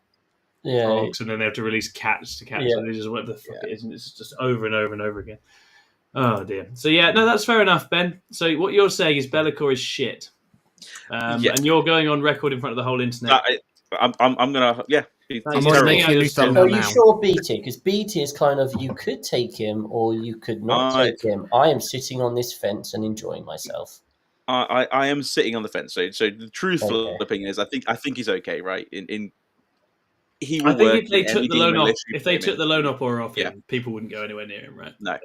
frogs, and then they have to release cats to catch the lizards. What the fuck it is, and it's just over and over and over again. Oh dear. So yeah, no, that's fair enough, Ben. So what you're saying is Be'lakor is shit, and you're going on record in front of the whole internet. I'm gonna He's terrible. So are you sure BT? Because BT is kind of, you could take him or you could not take him. I am sitting on this fence and enjoying myself. I am sitting on the fence. So the truthful opinion is, I think he's okay, right? He will work. If they took the lone op aura off him, people wouldn't go anywhere near him, right? No.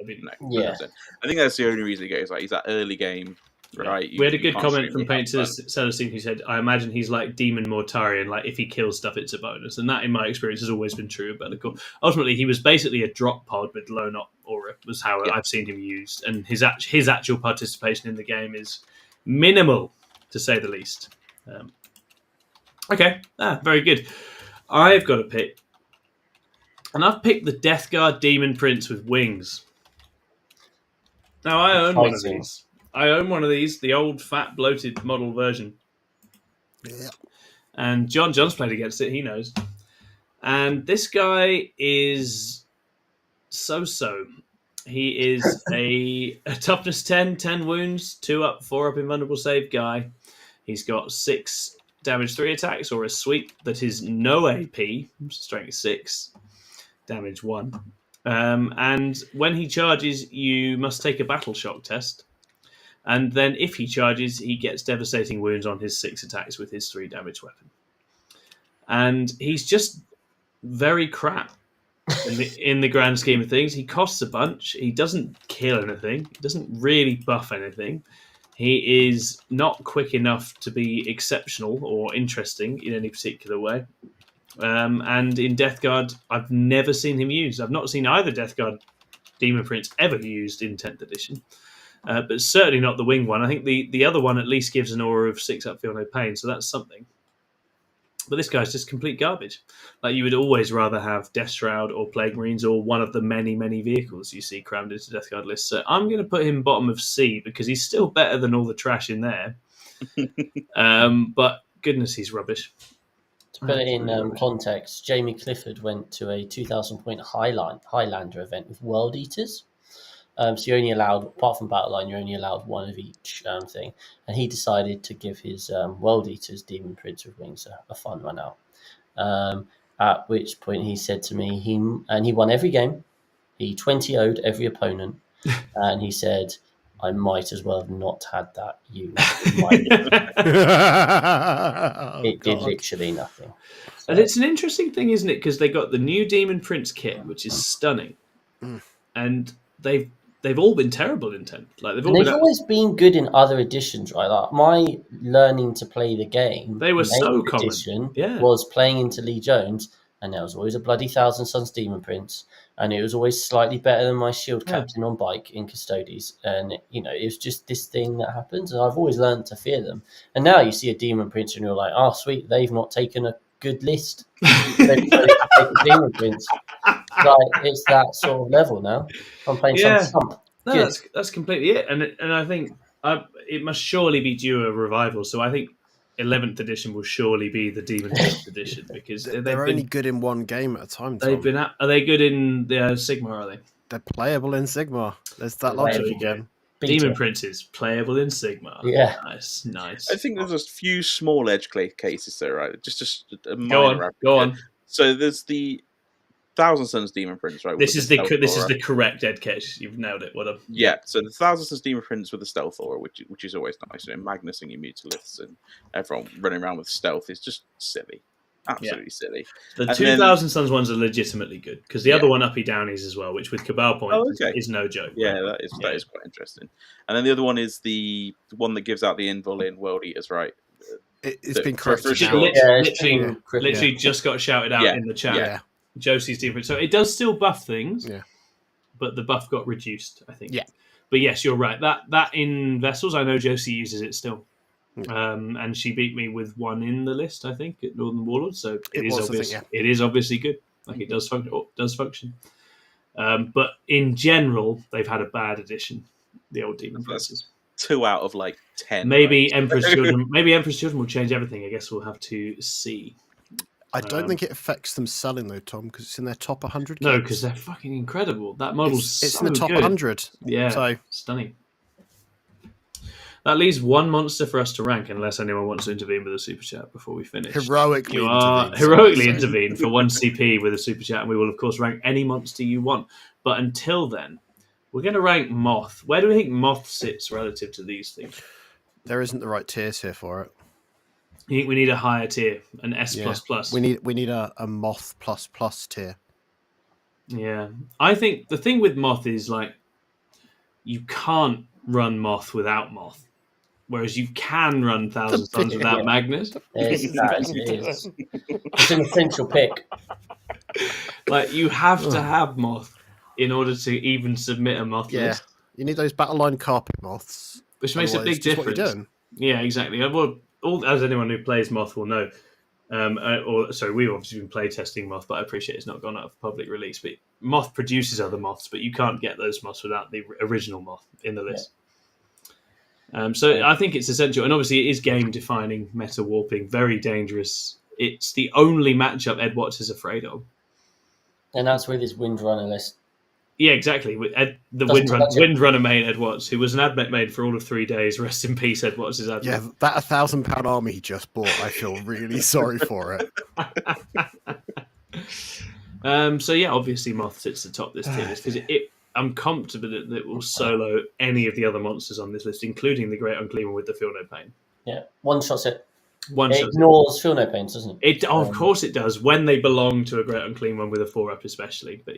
Yeah. I think that's the only reason he goes. Like, he's that early game. Right. We had a good comment from Painter Celestine who said, I imagine he's like Demon Mortarion, like if he kills stuff, it's a bonus. And that, in my experience, has always been true of Be'lakor. Ultimately, he was basically a drop pod with lone op aura, was how I've seen him used. And his actual participation in the game is minimal, to say the least. Okay, very good. I've got a pick. And I've picked the Death Guard Demon Prince with wings. Now, I own one of these. The old, fat, bloated model version. Yeah. And John's played against it, he knows. And this guy is so-so. He is a toughness 10 wounds, 2 up, 4 up invulnerable save guy. He's got 6 damage 3 attacks, or a sweep that is no AP, strength 6, damage 1. And when he charges, you must take a battle shock test. And then if he charges, he gets devastating wounds on his 6 attacks with his 3 damage weapon. And he's just very crap in the grand scheme of things. He costs a bunch. He doesn't kill anything. He doesn't really buff anything. He is not quick enough to be exceptional or interesting in any particular way. And in Death Guard, I've never seen him used. I've not seen either Death Guard Demon Prince ever used in 10th edition. But certainly not the wing one. I think the other one at least gives an aura of 6 up, feel no pain, so that's something. But this guy's just complete garbage. Like, you would always rather have Death Shroud or Plague Marines or one of the many, many vehicles you see crammed into Death Guard lists. So I'm going to put him bottom of C because he's still better than all the trash in there. But goodness, he's rubbish. To put it in context, Jamie Clifford went to a 2,000-point Highlander event with World Eaters. So you're only allowed, apart from Battle Line, you're only allowed one of each thing. And he decided to give his World Eaters Demon Prince with Wings a fun run out. At which point he said to me, he won every game. He 20-0'd every opponent. And he said, I might as well have not had that unit in my list. It did literally nothing. So. And it's an interesting thing, isn't it? Because they got the new Demon Prince kit, which is stunning. And they've all been terrible in 10th. Like they've always been good in other editions, right? Like my learning to play the game, they were so common. Was playing into Lee Jones, and there was always a bloody Thousand Sons Demon Prince, and it was always slightly better than my Shield Captain on bike in Custodes, and it was just this thing that happens, and I've always learned to fear them. And now you see a Demon Prince, and you're like, oh sweet, they've not taken a good list. They've take a Demon Prince. Like, it's that sort of level now. I'm playing some thump. No, that's completely it. And I think it must surely be due a revival. So I think 11th edition will surely be the Demon Prince edition because they're only good in one game at a time. Tom. Are they good in the Sigma? Are they? They're playable in Sigma. There's that logic again. Demon Princes playable in Sigma. Yeah, nice. I think there's a few small edge cases there, right? Just a minor. Go on. So there's the Thousand Sons Demon Prince, right? This is the correct Ed case. You've nailed it. What up? Yeah. So the Thousand Sons Demon Prince with the stealth aura, which is always nice. Magnus and your Mutaliths and everyone running around with stealth is just silly. Absolutely silly. The 2,000 Sons ones are legitimately good because the other one uppy downies as well, which with Cabal points is no joke. Yeah, that is quite interesting. And then the other one is the one that gives out the invul in World Eaters, right? It's been corrected. Literally just got shouted out in the chat. Yeah. Josie's different. So it does still buff things, but the buff got reduced, I think. Yeah. But yes, you're right. That in Vessels, I know Josie uses it still. And she beat me with one in the list, I think, at Northern Warlord. So it is obviously good. Like it does function. But in general, they've had a bad edition, the old Demon Princes. 2 out of like 10. Maybe Emperor's Children will change everything. I guess we'll have to see. I don't think it affects them selling though, Tom, because it's in their top 100. No, because they're fucking incredible. That model's it's so in the top good. 100. Yeah, so stunning. That leaves one monster for us to rank, unless anyone wants to intervene with a super chat before we finish. Heroically intervene for 1 CP with a super chat, and we will of course rank any monster you want. But until then, we're going to rank Moth. Where do we think Moth sits relative to these things? There isn't the right tiers here for it. You think we need a higher tier, an S++? We need a Moth ++ tier. Yeah, I think the thing with Moth is like you can't run Moth without Moth. Whereas you can run Thousand Suns without Magnus. It's an essential pick. Like, you have to have Moth in order to even submit a Moth list. You need those battle line carpet moths. Which makes a big difference. What you're doing. Yeah, exactly. Well, as anyone who plays Moth will know. We've obviously been playtesting Moth, but I appreciate it's not gone out of public release. But Moth produces other Moths, but you can't get those Moths without the original Moth in the list. So I think it's essential, and obviously it is game-defining, meta-warping, very dangerous. It's the only matchup Ed Watts is afraid of. And that's with his Windrunner list. Yeah, exactly. With Windrunner main Ed Watts, who was an admech main for all of 3 days. Rest in peace, Ed Watts' admech. Yeah, that £1,000 army he just bought, I feel really sorry for it. Obviously Moth sits atop this tier list, because I'm confident that it will solo any of the other monsters on this list, including the Great Unclean One with the Feel No Pain. Yeah, one-shots it. Ignores Feel No Pains, doesn't it? Of course it does, when they belong to a Great Unclean One with a 4-up especially. But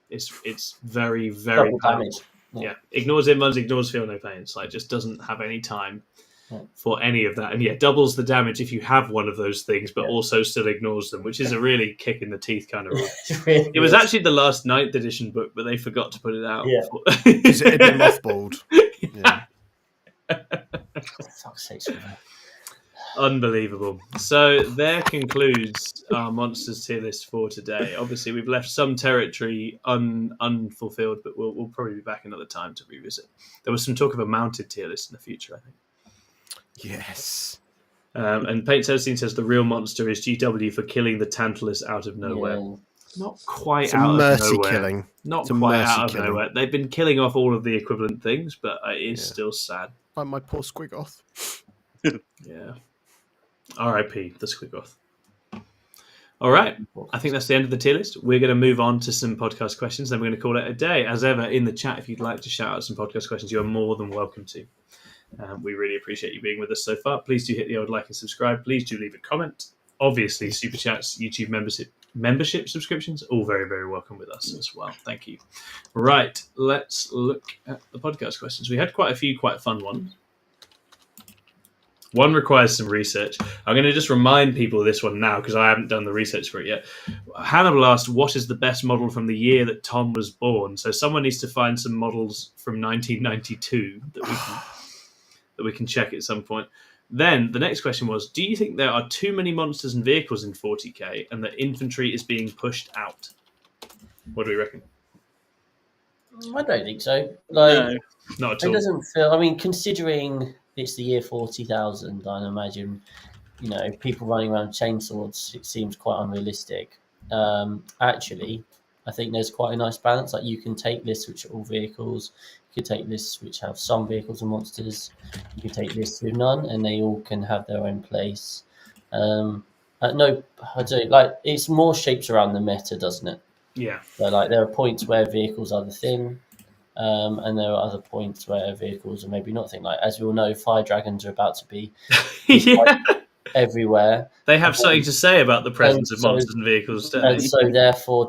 it's very, very damage. Yeah, ignores Inmuns, ignores Feel No Pains. Like, just doesn't have any time for any of that. And doubles the damage if you have one of those things, but also still ignores them, which is a really kick in the teeth kind of rule. It was actually the last 9th edition book, but they forgot to put it out. Yeah. Because it had been mothballed. Yeah. Fuck's sake, Unbelievable. So there concludes our monsters tier list for today. Obviously, we've left some territory unfulfilled, but we'll probably be back another time to revisit. There was some talk of a mounted tier list in the future, I think. Yes. And Paint Celestine says the real monster is GW for killing the Tantalus out of nowhere. Yeah. Not quite out of nowhere. Killing. Not quite out of nowhere. They've been killing off all of the equivalent things, but it is still sad. Like my poor Squiggoth. Yeah. R.I.P. the Squiggoth. All right. I think that's the end of the tier list. We're going to move on to some podcast questions. Then we're going to call it a day. As ever, in the chat, if you'd like to shout out some podcast questions, you are more than welcome to. We really appreciate you being with us so far. Please do hit the old like and subscribe. Please do leave a comment. Obviously, super chats, YouTube membership subscriptions, all very, very welcome with us as well. Thank you. Right. Let's look at the podcast questions. We had quite a few quite fun ones. One requires some research. I'm going to just remind people of this one now because I haven't done the research for it yet. Hannibal asked, what is the best model from the year that Tom was born? So someone needs to find some models from 1992 that we can check at some point. Then the next question was, do you think there are too many monsters and vehicles in 40k and that infantry is being pushed out? What do we reckon? I don't think so. No, not at all. It doesn't feel... I mean, considering... it's the year 40,000. I imagine, people running around chainswords. It seems quite unrealistic. Actually, I think there's quite a nice balance. Like, you can take lists which are all vehicles. You can take lists which have some vehicles and monsters. You can take lists with none, and they all can have their own place. It's more shapes around the meta, doesn't it? Yeah. So, there are points where vehicles are the thing. And there are other points where vehicles are maybe not thing. Like, as we all know, fire dragons are about to be everywhere. They have something to say about the presence of monsters and vehicles, don't they? And so, therefore,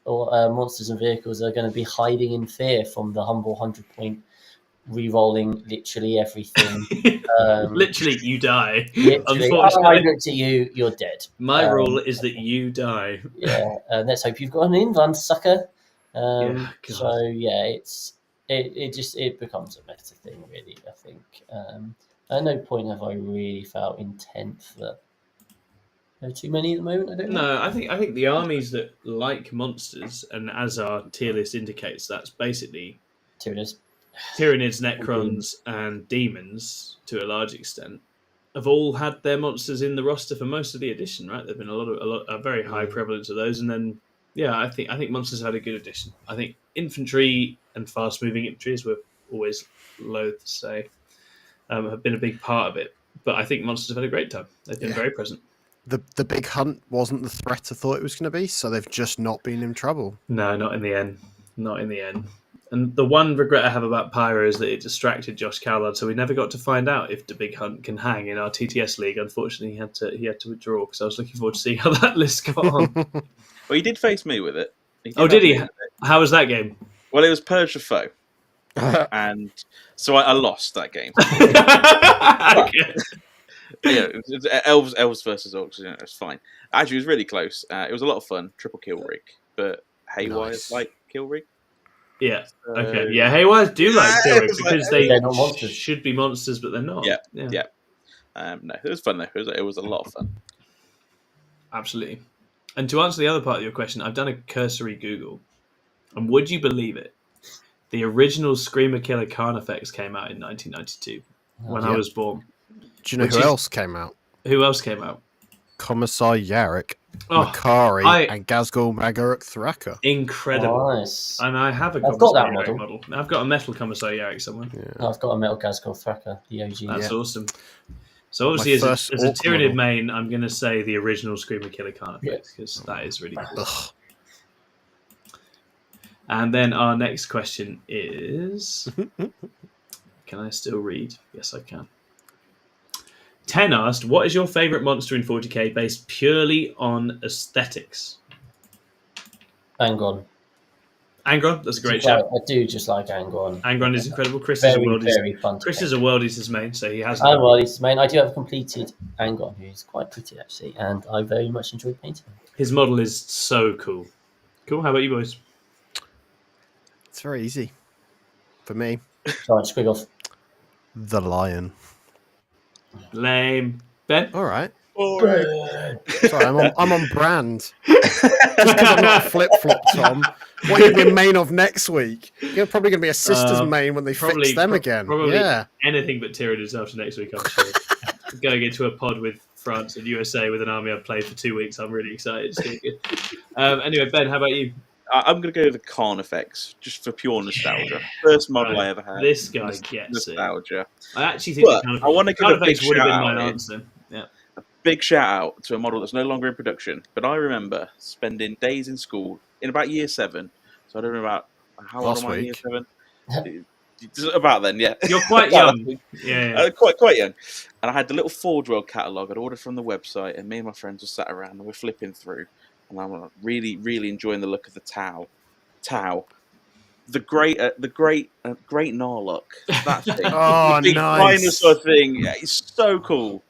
monsters and vehicles are going to be hiding in fear from the humble 100-point re-rolling literally everything. Literally, you die. Unfortunately, I looked at you, you're dead. My rule is that you die. Yeah, let's hope you've got an invuln, sucker. It becomes a meta thing, really. I think at no point have I really felt intent that there are too many at the moment. I don't know. No, I think the armies that like monsters, and as our tier list indicates, that's basically Tyranids, Necrons, and demons to a large extent, have all had their monsters in the roster for most of the edition, right? There've been a very high prevalence of those, and then I think monsters had a good addition. I think infantry and fast moving infantry, as we're always loath to say, have been a big part of it. But I think monsters have had a great time. They've been very present. The big hunt wasn't the threat I thought it was going to be, so they've just not been in trouble. No, not in the end. Not in the end. And the one regret I have about Pyro is that it distracted Josh Callard, so we never got to find out if the big hunt can hang in our TTS league. Unfortunately, he had to withdraw because I was looking forward to seeing how that list got on. Well, he did face me with it. Did he? How was that game? Well, it was Purge the Foe. And so I lost that game. Okay. Elves versus Orcs. It's fine. Actually, it was really close. It was a lot of fun. Triple kill rig, but Haywire's like kill rig. Yeah. Okay. Yeah. Haywires do like kill rig because they're not monsters. Should be monsters, but they're not. Yeah. No, it was fun though. It was a lot of fun. Absolutely. And to answer the other part of your question, I've done a cursory Google, and would you believe it? The original Screamer Killer Carnifex came out in 1992 when I was born. Do you know who else came out? Who else came out? Commissar Yarrick, Makari, and Gazgul Magurk Thraka. Incredible. Nice. And I have a I've got that model. I've got a metal Commissar Yarrick somewhere. Yeah. I've got a metal Gazgul Thraka, the OG. That's awesome. So obviously, as a Tyranid main, I'm going to say the original Screamer Killer Carnifex because that is really cool. And then our next question is... Can I still read? Yes, I can. 10 asked, what is your favourite monster in 40k based purely on aesthetics? Angron. Angron? That's a great shout. I do just like Angron. Angron is incredible. Chris very, is a world fun. Chris is a world is his main, so he has... I'm world is his main. I do have a completed Angron, who's quite pretty, actually, and I very much enjoy painting him. His model is so cool. Cool, how about you boys? It's very easy. For me. Sorry, squig off. The Lion. Lame. Ben? All right. Sorry, I'm on brand. Just because I'm not a flip-flop, Tom. What are you going to be main of next week? You're probably going to be a sisters main when they fix them again. Probably anything but Tyranids after next week, I'm sure. Going into a pod with France and USA with an army I've played for 2 weeks. I'm really excited. Anyway, Ben, how about you? I'm going to go with the Carnifex, just for pure nostalgia. First model I ever had. This guy gets nostalgia. I actually think I want to give a big would have shout been my out. answer. Yeah. A big shout out to a model that's no longer in production. But I remember spending days in school in about year 7. So I don't know about how old am I in year 7? About then, yeah. You're quite young. Yeah. Quite young. And I had the little Forge World catalogue I'd ordered from the website, and me and my friends were sat around and we're flipping through. And I'm really, really enjoying the look of the Tau. The great Narlock. That thing. Oh, the big nice. dinosaur thing. Yeah, it's so cool.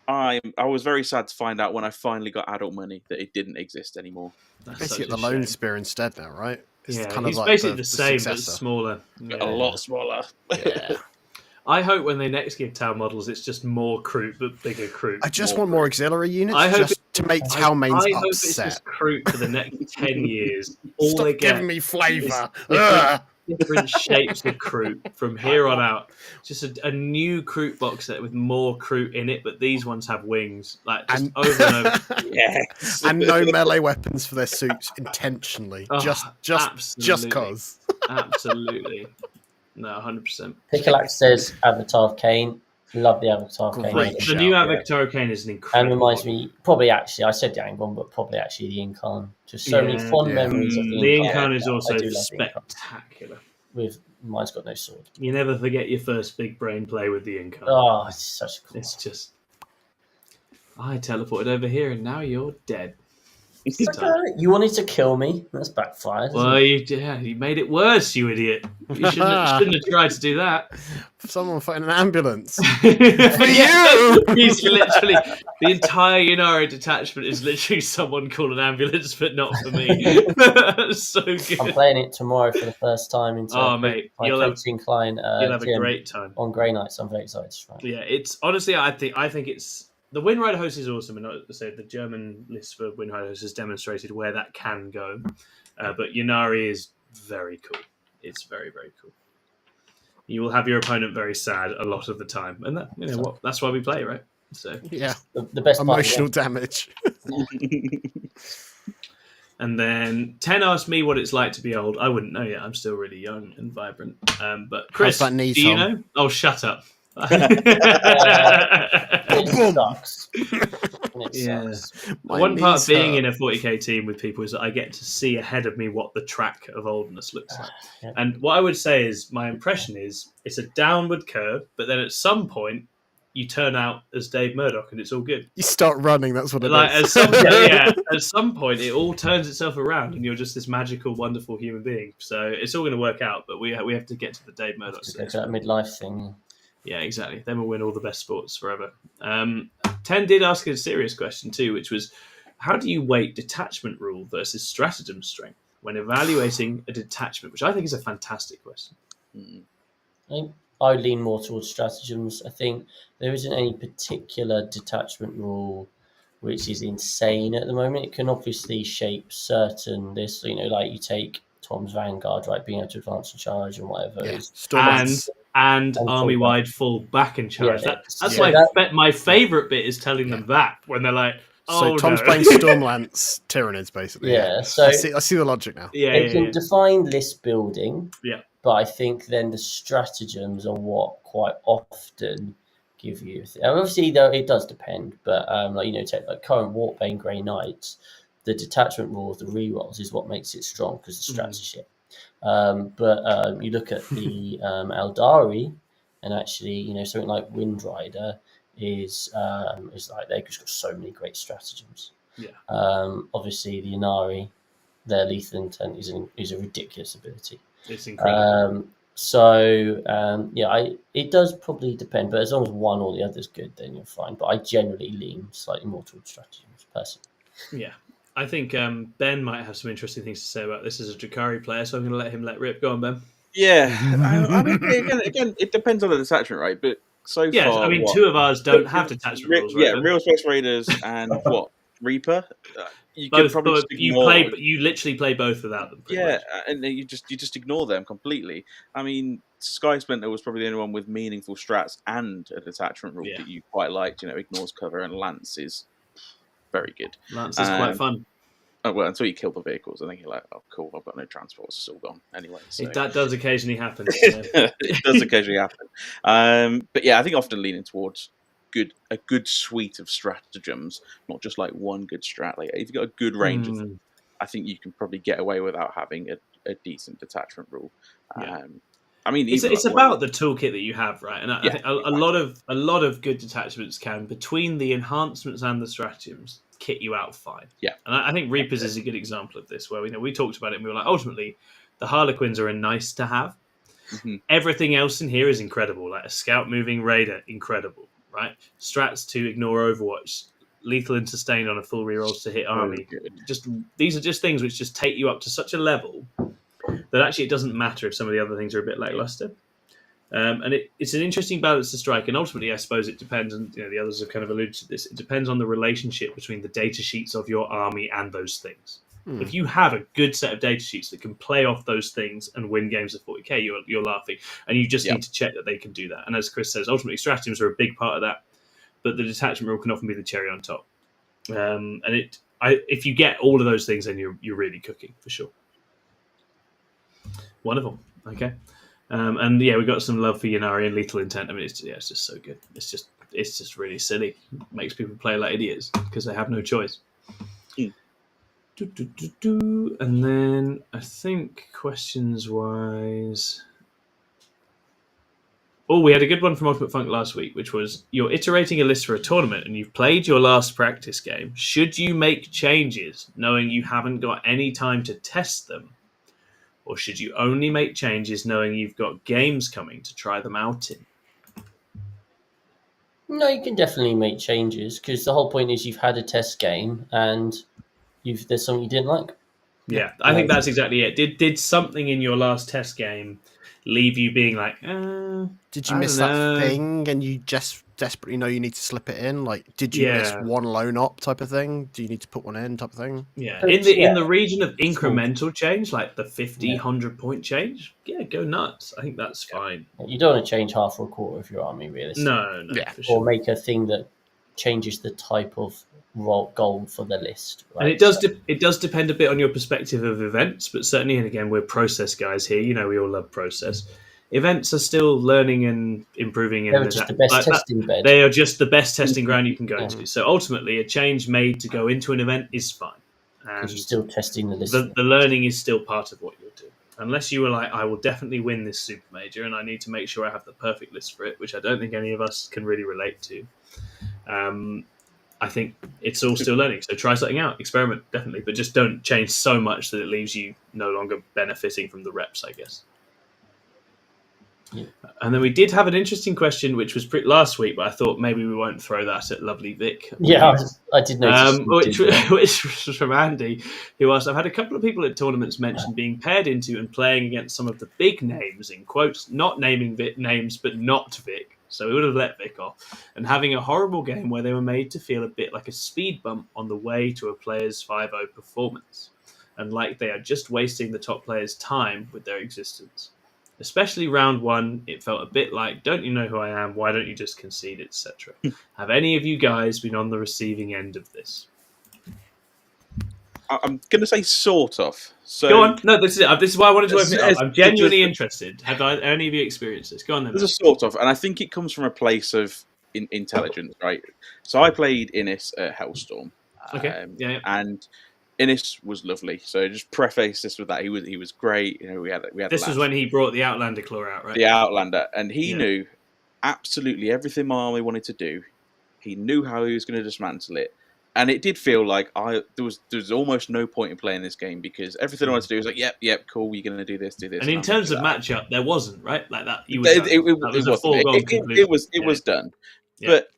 I was very sad to find out when I finally got adult money that it didn't exist anymore. Basically, the Lone Spear instead now, right? It's kind of like basically the same, but smaller. A lot smaller. Yeah. I hope when they next give Tau models, it's just more Kroot, but bigger Kroot. I just want more auxiliary units to make Tau mains upset. I hope it's just Kroot for the next 10 years. All Stop they get giving me flavour. Different shapes of Kroot from here on out. Just a new Kroot box set with more Kroot in it, but these ones have wings. Over and over. Yes. And no melee weapons for their suits intentionally. Just cause. Absolutely. No, 100%. Pickalax says Avatar of Kane. Love the Avatar of Kane. The new Avatar of Kane is an incredible. And reminds me, probably actually, I said the Angron, but probably actually the Incarn. Just so many fond memories of the Incarn. The Incarn is also spectacular. Mine's got no sword. You never forget your first big brain play with the Incarn. Oh, it's such a cool. It's just, I teleported over here and now you're dead. You wanted to kill me. That's backfired. Well, you made it worse, you idiot. You shouldn't have tried to do that. Someone find an ambulance. For you! He's literally, the entire Yunari detachment is literally someone call an ambulance, but not for me. So good. I'm playing it tomorrow for the first time. Mate, you'll have a great time. On Grey Knights, I'm very excited to try. Yeah, it's honestly, I think it's, the Windrider host is awesome, and the German list for Windrider host has demonstrated where that can go. But Yunari is very cool. It's very, very cool. You will have your opponent very sad a lot of the time, and that's why we play, right? So yeah, the best emotional damage. And then 10 asked me what it's like to be old. I wouldn't know yet. I'm still really young and vibrant. But Chris, How's that knee, do you Tom? know? Oh, shut up. It sucks. It sucks. One part of being in a 40k team with people is that I get to see ahead of me what the track of oldness looks like. Yeah. And what I would say is, my impression is, it's a downward curve, but then at some point, you turn out as Dave Murdoch and it's all good. You start running, that's what it is. At some point, it all turns itself around and you're just this magical, wonderful human being. So it's all going to work out, but we have to get to the Dave Murdoch To stage. that midlife thing. Yeah, exactly. Then we'll win all the best sports forever. 10 did ask a serious question too, which was, how do you weight detachment rule versus stratagem strength when evaluating a detachment? Which I think is a fantastic question. I think I lean more towards stratagems. I think there isn't any particular detachment rule which is insane at the moment. It can obviously shape certain this, like you take Tom's Vanguard, right, being able to advance and charge and whatever. Yeah. And army-wide full back and charge. Yeah, that's my favourite bit is telling them that when they're like, so Tom's playing Stormlance Tyranids, basically. Yeah, so I see the logic now. They can define list building. Yeah. But I think then the stratagems are what quite often give you. Obviously, though, it does depend. But take like current Warpbane Grey Knights, the detachment rules, the rerolls is what makes it strong because the strats are shit. But you look at the Eldari, and actually, something like Windrider is like they've just got so many great stratagems. Yeah. Obviously, the Inari, their lethal intent is a ridiculous ability. It's incredible. It does probably depend, but as long as one or the other is good, then you're fine. But I generally lean slightly more towards stratagems, personally. Yeah. I think Ben might have some interesting things to say about this as a Drakari player, so I'm going to let him let rip. Go on, Ben. Yeah. I mean, again, it depends on the detachment, right? But so far... I mean, two of ours don't have detachment rules, right? Yeah, Real Space Raiders and what? Reaper? You literally play both without them. Yeah, much. And you just ignore them completely. I mean, Sky Splinter was probably the only one with meaningful strats and a detachment rule that you quite liked. Ignores cover, and Lance is very good. Lance is quite fun. Oh, well, until you kill the vehicles, I think you're like, oh, cool, I've got no transports, it's all gone anyway. So. That does occasionally happen. It does occasionally happen. But yeah, I think often leaning towards a good suite of stratagems, not just like one good strat. Like if you've got a good range of them, I think you can probably get away without having a decent detachment rule. I mean, it's about the toolkit that you have, right? And I think a lot of good detachments can, between the enhancements and the stratagems, kit you out fine. Yeah, and I think Reapers is a good example of this, where we talked about it and we were like, ultimately, the Harlequins are a nice to have. Mm-hmm. Everything else in here is incredible, like a scout moving raider, incredible, right? Strats to ignore Overwatch, lethal and sustained on a full rerolls to hit army. These are just things which just take you up to such a level that actually it doesn't matter if some of the other things are a bit lackluster. And it's an interesting balance to strike, and ultimately I suppose it depends, and the others have kind of alluded to this, it depends on the relationship between the data sheets of your army and those things. If you have a good set of data sheets that can play off those things and win games of 40k, you're laughing, and you just need to check that they can do that. And as Chris says, ultimately stratagems are a big part of that, but the detachment rule can often be the cherry on top. If you get all of those things, then you're really cooking for sure. Wonderful. Okay. We've got some love for Yannari and Lethal Intent. I mean, it's just so good. It's just really silly. It makes people play like idiots because they have no choice. And then I think questions-wise... Oh, we had a good one from Ultimate Funk last week, which was, you're iterating a list for a tournament and you've played your last practice game. Should you make changes knowing you haven't got any time to test them? Or should you only make changes knowing you've got games coming to try them out in? No, you can definitely make changes, because the whole point is you've had a test game and there's something you didn't like. Yeah, I think that's exactly it. Did something in your last test game leave you being like, did you miss that thing and you just desperately know you need to slip it in? Like, did you miss one lone op type of thing? Do you need to put one in type of thing? Yeah, in the region of incremental change, like the 50, 100 point change, go nuts. I think that's fine. You don't want to change half or a quarter of your army, realistically. No, for sure. Or make a thing that changes the type of goal for the list. Right? And it does depend a bit on your perspective of events, but certainly, and again, we're process guys here. We all love process. Events are still learning and improving. They're just the best testing bed. They are just the best testing ground you can go to. So ultimately, a change made to go into an event is fine. Because you're still testing the list. The learning is still part of what you're doing. Unless you were like, I will definitely win this super major, and I need to make sure I have the perfect list for it, which I don't think any of us can really relate to. I think it's all still learning. So try something out, experiment, definitely, but just don't change so much that it leaves you no longer benefiting from the reps, I guess. Yeah. And then we did have an interesting question, which was last week, but I thought maybe we won't throw that at lovely Vic. Yeah, I did notice. Which was from Andy, who asked, I've had a couple of people at tournaments mention being paired into and playing against some of the big names, in quotes, not naming Vic names, but not Vic. So we would have let Vic off. And having a horrible game where they were made to feel a bit like a speed bump on the way to a player's 5-0 performance. And like they are just wasting the top player's time with their existence. Especially round 1, it felt a bit like, don't you know who I am? Why don't you just concede, etc. Have any of you guys been on the receiving end of this? I'm going to say sort of. So go on. No, this is it. This is why I wanted to open it up. I'm genuinely interested. Have any of you experienced this? Go on then. There's a sort of, and I think it comes from a place of intelligence, right? So I played Innis at Hellstorm. Okay. Yeah. And Innis was lovely. So just preface this with that. He was great. We had. This was when he brought the Outlander claw out, right? The Outlander, and he knew absolutely everything my army wanted to do. He knew how he was going to dismantle it, and it did feel like there was almost no point in playing this game because everything I wanted to do was like, yep, cool. You're going to do this. And in terms of matchup, there wasn't right like that. It was done, yeah. But.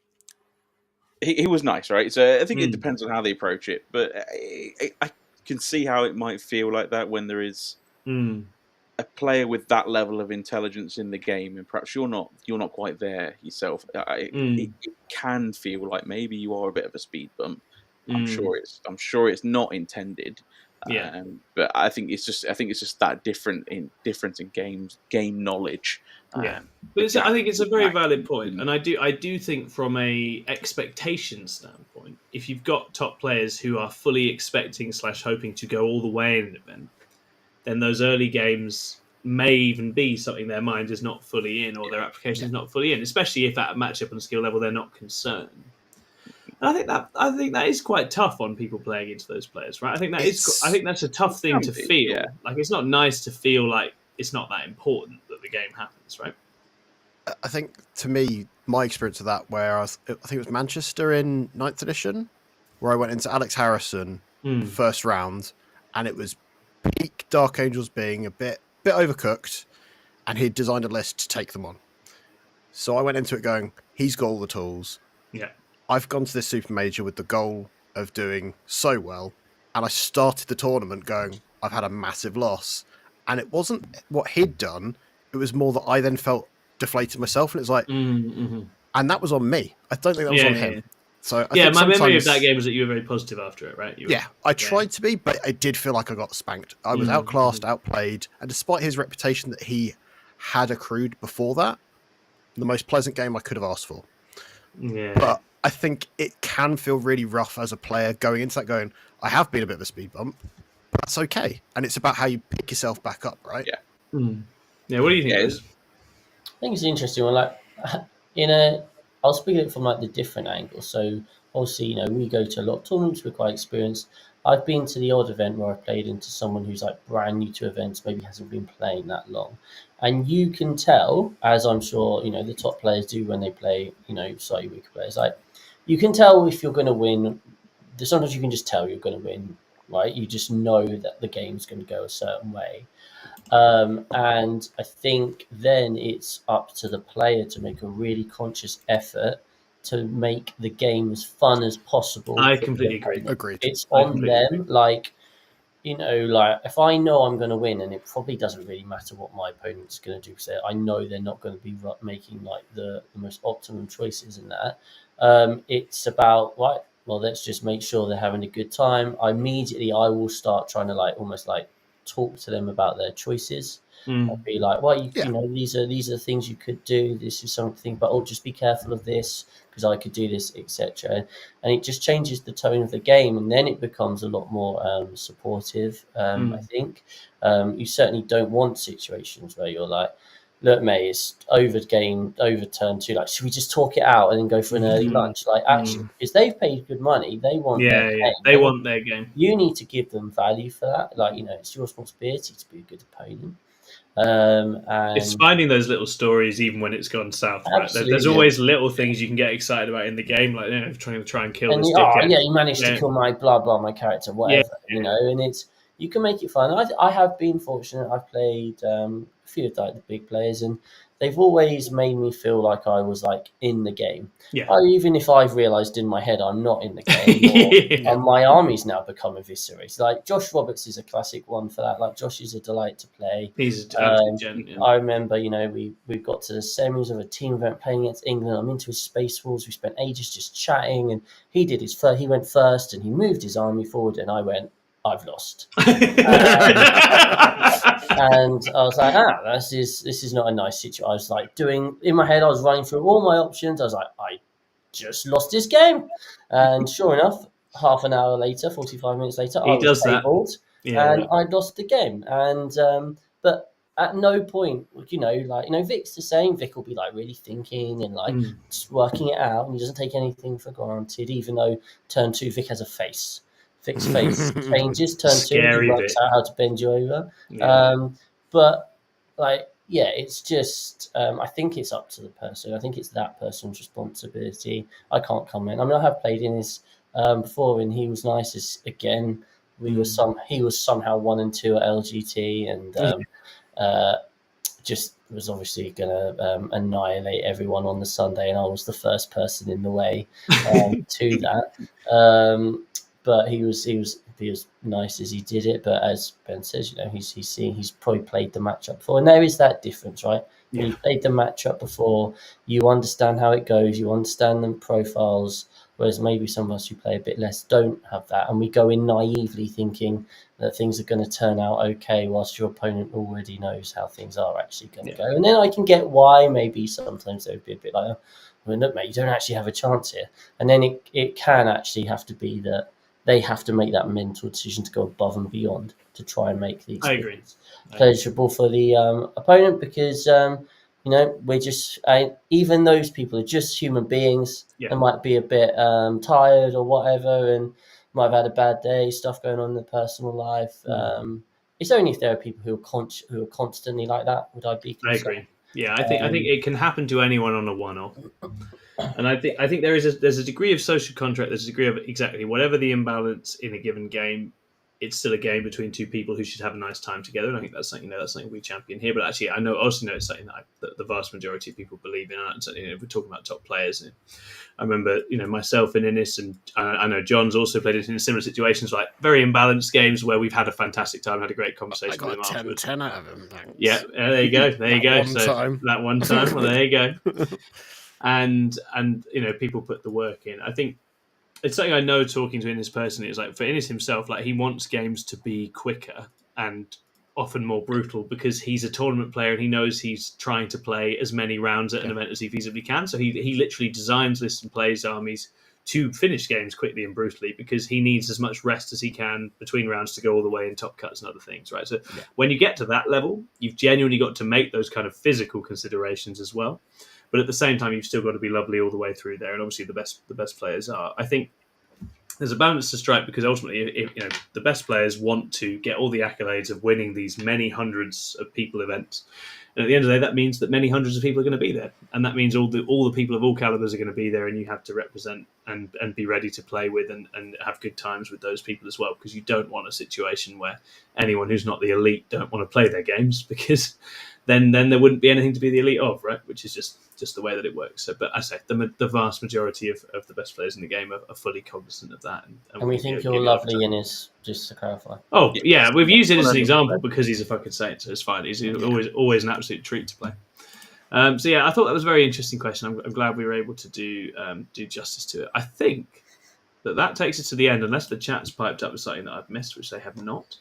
He was nice, right? So I think it depends on how they approach it, but I can see how it might feel like that when there is a player with that level of intelligence in the game, and perhaps you're not quite there yourself. It can feel like maybe you are a bit of a speed bump. I'm sure it's not intended. Yeah, but I think it's just that difference in game knowledge. Yeah, but I think it's a very valid point, and I do think from a expectation standpoint, if you've got top players who are fully expecting / hoping to go all the way in an event, then those early games may even be something their mind is not fully in or their application is not fully in, especially if at a matchup and skill level they're not concerned. And I think that is quite tough on people playing into those players, right? I think that's a tough thing to feel. Yeah. Like it's not nice to feel like it's not that important that the game happens, right? I think, to me, my experience of that, where I think it was Manchester in 9th edition, where I went into Alex Harrison first round, and it was peak Dark Angels being a bit overcooked, and he'd designed a list to take them on. So I went into it going, he's got all the tools. Yeah. I've gone to this super major with the goal of doing so well, and I started the tournament going, I've had a massive loss. And it wasn't what he'd done. It was more that I then felt deflated myself. And it's like, and that was on me. I don't think that was on him. Yeah. So I think my memory of that game was that you were very positive after it, right? I tried to be, but I did feel like I got spanked. I was outclassed, outplayed. And despite his reputation that he had accrued before that, the most pleasant game I could have asked for. Yeah. But I think it can feel really rough as a player going into that going, I have been a bit of a speed bump. That's okay, and it's about how you pick yourself back up, right? Yeah. Yeah. What do you think? I think it's an interesting one. Like, I'll speak it from like the different angles. So obviously, we go to a lot of tournaments. We're quite experienced. I've been to the odd event where I've played into someone who's like brand new to events, maybe hasn't been playing that long, and you can tell, as I'm sure the top players do when they play, slightly weaker players. Like, you can tell if you're going to win. Sometimes you can just tell you're going to win. Right, you just know that the game's going to go a certain way, and I think then it's up to the player to make a really conscious effort to make the game as fun as possible. I completely agree. Agreed. It's on them. Like if I know I'm going to win, and it probably doesn't really matter what my opponent's going to do, because I know they're not going to be making like the most optimum choices in that. It's about well, let's just make sure they're having a good time. I will start trying to almost talk to them about their choices. I'd be like, well, you know, these are the things you could do. This is something, but just be careful of this because I could do this, etc. And it just changes the tone of the game, and then it becomes a lot more supportive. I think you certainly don't want situations where you're like, look, mate, it's over turn 2. Like, should we just talk it out and then go for an early lunch? Like, actually, because they've paid good money, they want their game. They want their game. You need to give them value for that. Like, you know, it's your responsibility to be a good opponent. And it's finding those little stories, even when it's gone south. Right? There's always little things you can get excited about in the game, like, you know, trying to try and kill this dickhead. Yeah, you managed to kill my blah blah, my character, whatever. You know, and you can make it fun. I have been fortunate. I've played a few of the big players, and they've always made me feel like I was like in the game. Even if I've realised in my head I'm not in the game, or my army's now become eviscerated. Like Josh Roberts is a classic one for that. Like Josh is a delight to play. He's an absolute gent. Yeah. I remember, you know, we got to the semis of a team event playing against England. I'm into his Space Wars. We spent ages just chatting, and he did his first. He went first, and he moved his army forward, and I went, I've lost. And I was like, this is not a nice situation. I was like in my head, I was running through all my options. I was like, I just lost this game. And sure enough, half an hour later, 45 minutes later, I was tabled and I lost the game. And but at no point, you know, Vic's the same. Vic will be like really thinking and like just working it out, and he doesn't take anything for granted, even though turn 2, Vic has a face. Vic's face changes, turn 2, he works out how to bend you over. But like, yeah, it's just I think it's up to the person. I think it's that person's responsibility. I can't comment. I mean, I have played in his before, and he was nice. Again, he was somehow 1 and 2 at LGT, and just was obviously going to annihilate everyone on the Sunday, and I was the first person in the way to that. But he was nice as he did it. But as Ben says, you know, he's probably played the matchup before, and there is that difference, right? When you played the matchup before, you understand how it goes, you understand the profiles. Whereas maybe some of us who play a bit less don't have that, and we go in naively thinking that things are going to turn out okay, whilst your opponent already knows how things are actually going to go. And then I can get why maybe sometimes they would be a bit like, well, look, mate, you don't actually have a chance here. And then it can actually have to be that they have to make that mental decision to go above and beyond to try and make the experience pleasurable for the opponent, because you know, we're just even those people are just human beings. They might be a bit tired or whatever, and might have had a bad day, stuff going on in their personal life. It's only if there are people who are constantly like that would I be concerned. I agree. Yeah, I think it can happen to anyone on a one-off. And I think there's a degree of social contract. There's a degree of exactly whatever the imbalance in a given game. It's still a game between two people who should have a nice time together. And I think that's something we champion here. But actually, I also know it's something that the vast majority of people believe in. And certainly, if we're talking about top players, I remember, you know, myself in Innis, and I know John's also played it in similar situations, like very imbalanced games where we've had a fantastic time, had a great conversation with him afterwards. 10 out of them. Thanks. Yeah, there you go. That one time. Well, there you go. And you know, people put the work in. I think it's something I know talking to Innis personally. It's like for Innis himself, like he wants games to be quicker and often more brutal because he's a tournament player and he knows he's trying to play as many rounds at an event as he feasibly can. So he literally designs lists and plays armies to finish games quickly and brutally because he needs as much rest as he can between rounds to go all the way in top cuts and other things, right? So when you get to that level, you've genuinely got to make those kind of physical considerations as well. But at the same time, you've still got to be lovely all the way through there. And obviously the best players are. I think there's a balance to strike because ultimately, you know, the best players want to get all the accolades of winning these many hundreds of people events. And at the end of the day, that means that many hundreds of people are going to be there. And that means all the people of all calibers are going to be there, and you have to represent and be ready to play with and have good times with those people as well, because you don't want a situation where anyone who's not the elite don't want to play their games, because then there wouldn't be anything to be the elite of, right? Which is just the way that it works. So, but I say the vast majority of the best players in the game are fully cognizant of that. And we think you're lovely, Innis, just to clarify. Oh, yeah, we've used it as an example because he's a fucking saint, so it's fine. He's always an absolute treat to play. So, yeah, I thought that was a very interesting question. I'm glad we were able to do justice to it. I think that takes us to the end, unless the chat's piped up with something that I've missed, which they have not.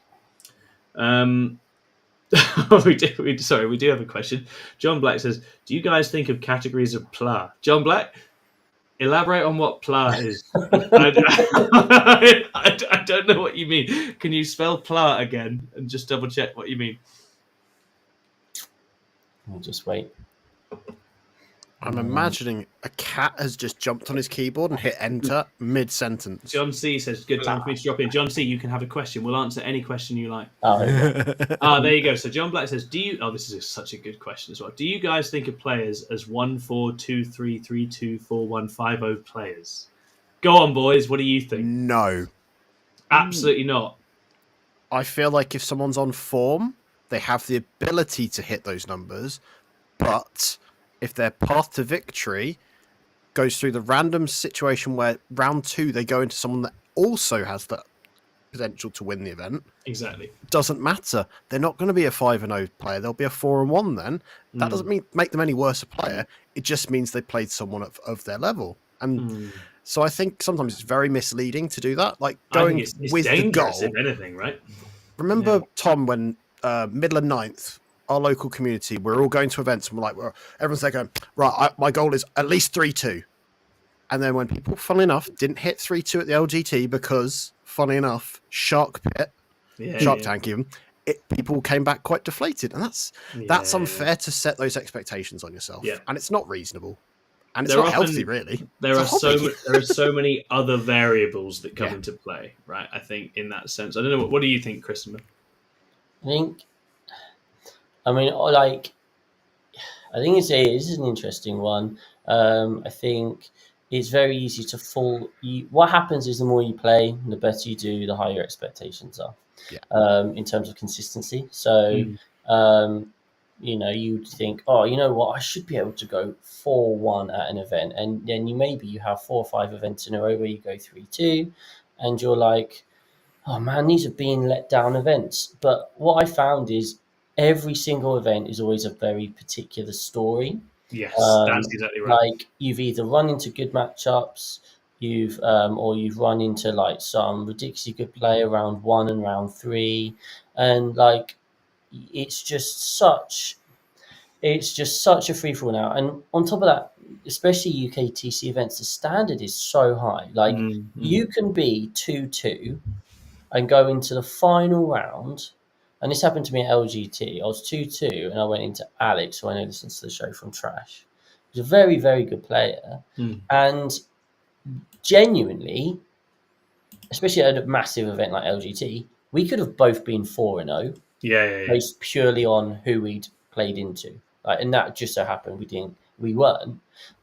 we do have a question. John Black says, "Do you guys think of categories of pla?" John Black, elaborate on what pla is. I don't know what you mean. Can you spell pla again and just double check what you mean? We'll just wait. I'm imagining a cat has just jumped on his keyboard and hit enter mid-sentence. John C says, "Good time for me to drop in." John C, you can have a question. We'll answer any question you like. There you go. So John Black says, "Do you?" Oh, this is such a good question as well. Do you guys think of players as 1-4-2-3-3-2-4-1-5-0 players? Go on, boys. What do you think? No, absolutely not. I feel like if someone's on form, they have the ability to hit those numbers, but if their path to victory goes through the random situation where round 2 they go into someone that also has the potential to win the event, exactly, doesn't matter. They're not going to be a 5-0 player. They'll be a 4-1 then. That doesn't make them any worse a player. It just means they played someone of their level. And so I think sometimes it's very misleading to do that. Like going it's with the goal. If anything, right? Remember, Tom, when middle of 9th, our local community, we're all going to events and we're like, everyone's there going, right, my goal is at least 3-2. And then when people, funnily enough, didn't hit 3-2 at the LGT because, funny enough, Shark Tank even, people came back quite deflated. And that's unfair to set those expectations on yourself. Yeah. And it's not reasonable. And it's not healthy, really. There are so many other variables that come into play, right? I think in that sense. I don't know. What do you think, Christopher? I think this is an interesting one. I think it's very easy to fall. What happens is the more you play, the better you do, the higher your expectations are. In terms of consistency. So, you think, oh, you know what, I should be able to go 4-1 at an event. And then you have 4 or 5 events in a row where you go 3-2 and you're like, oh man, these are being let down events. But what I found is every single event is always a very particular story. Yes, that's exactly right. Like you've either run into good matchups, or you've run into like some ridiculously good play around 1 and round 3, and like it's just such a free for all now. And on top of that, especially UKTC events, the standard is so high. Like you can be 2-2 and go into the final round. And this happened to me at LGT. I was 2-2 and I went into Alex, who I know listens to the show from Trash. He's a very, very good player. And genuinely, especially at a massive event like LGT, we could have both been 4-0. Based purely on who we'd played into. And that just so happened we weren't.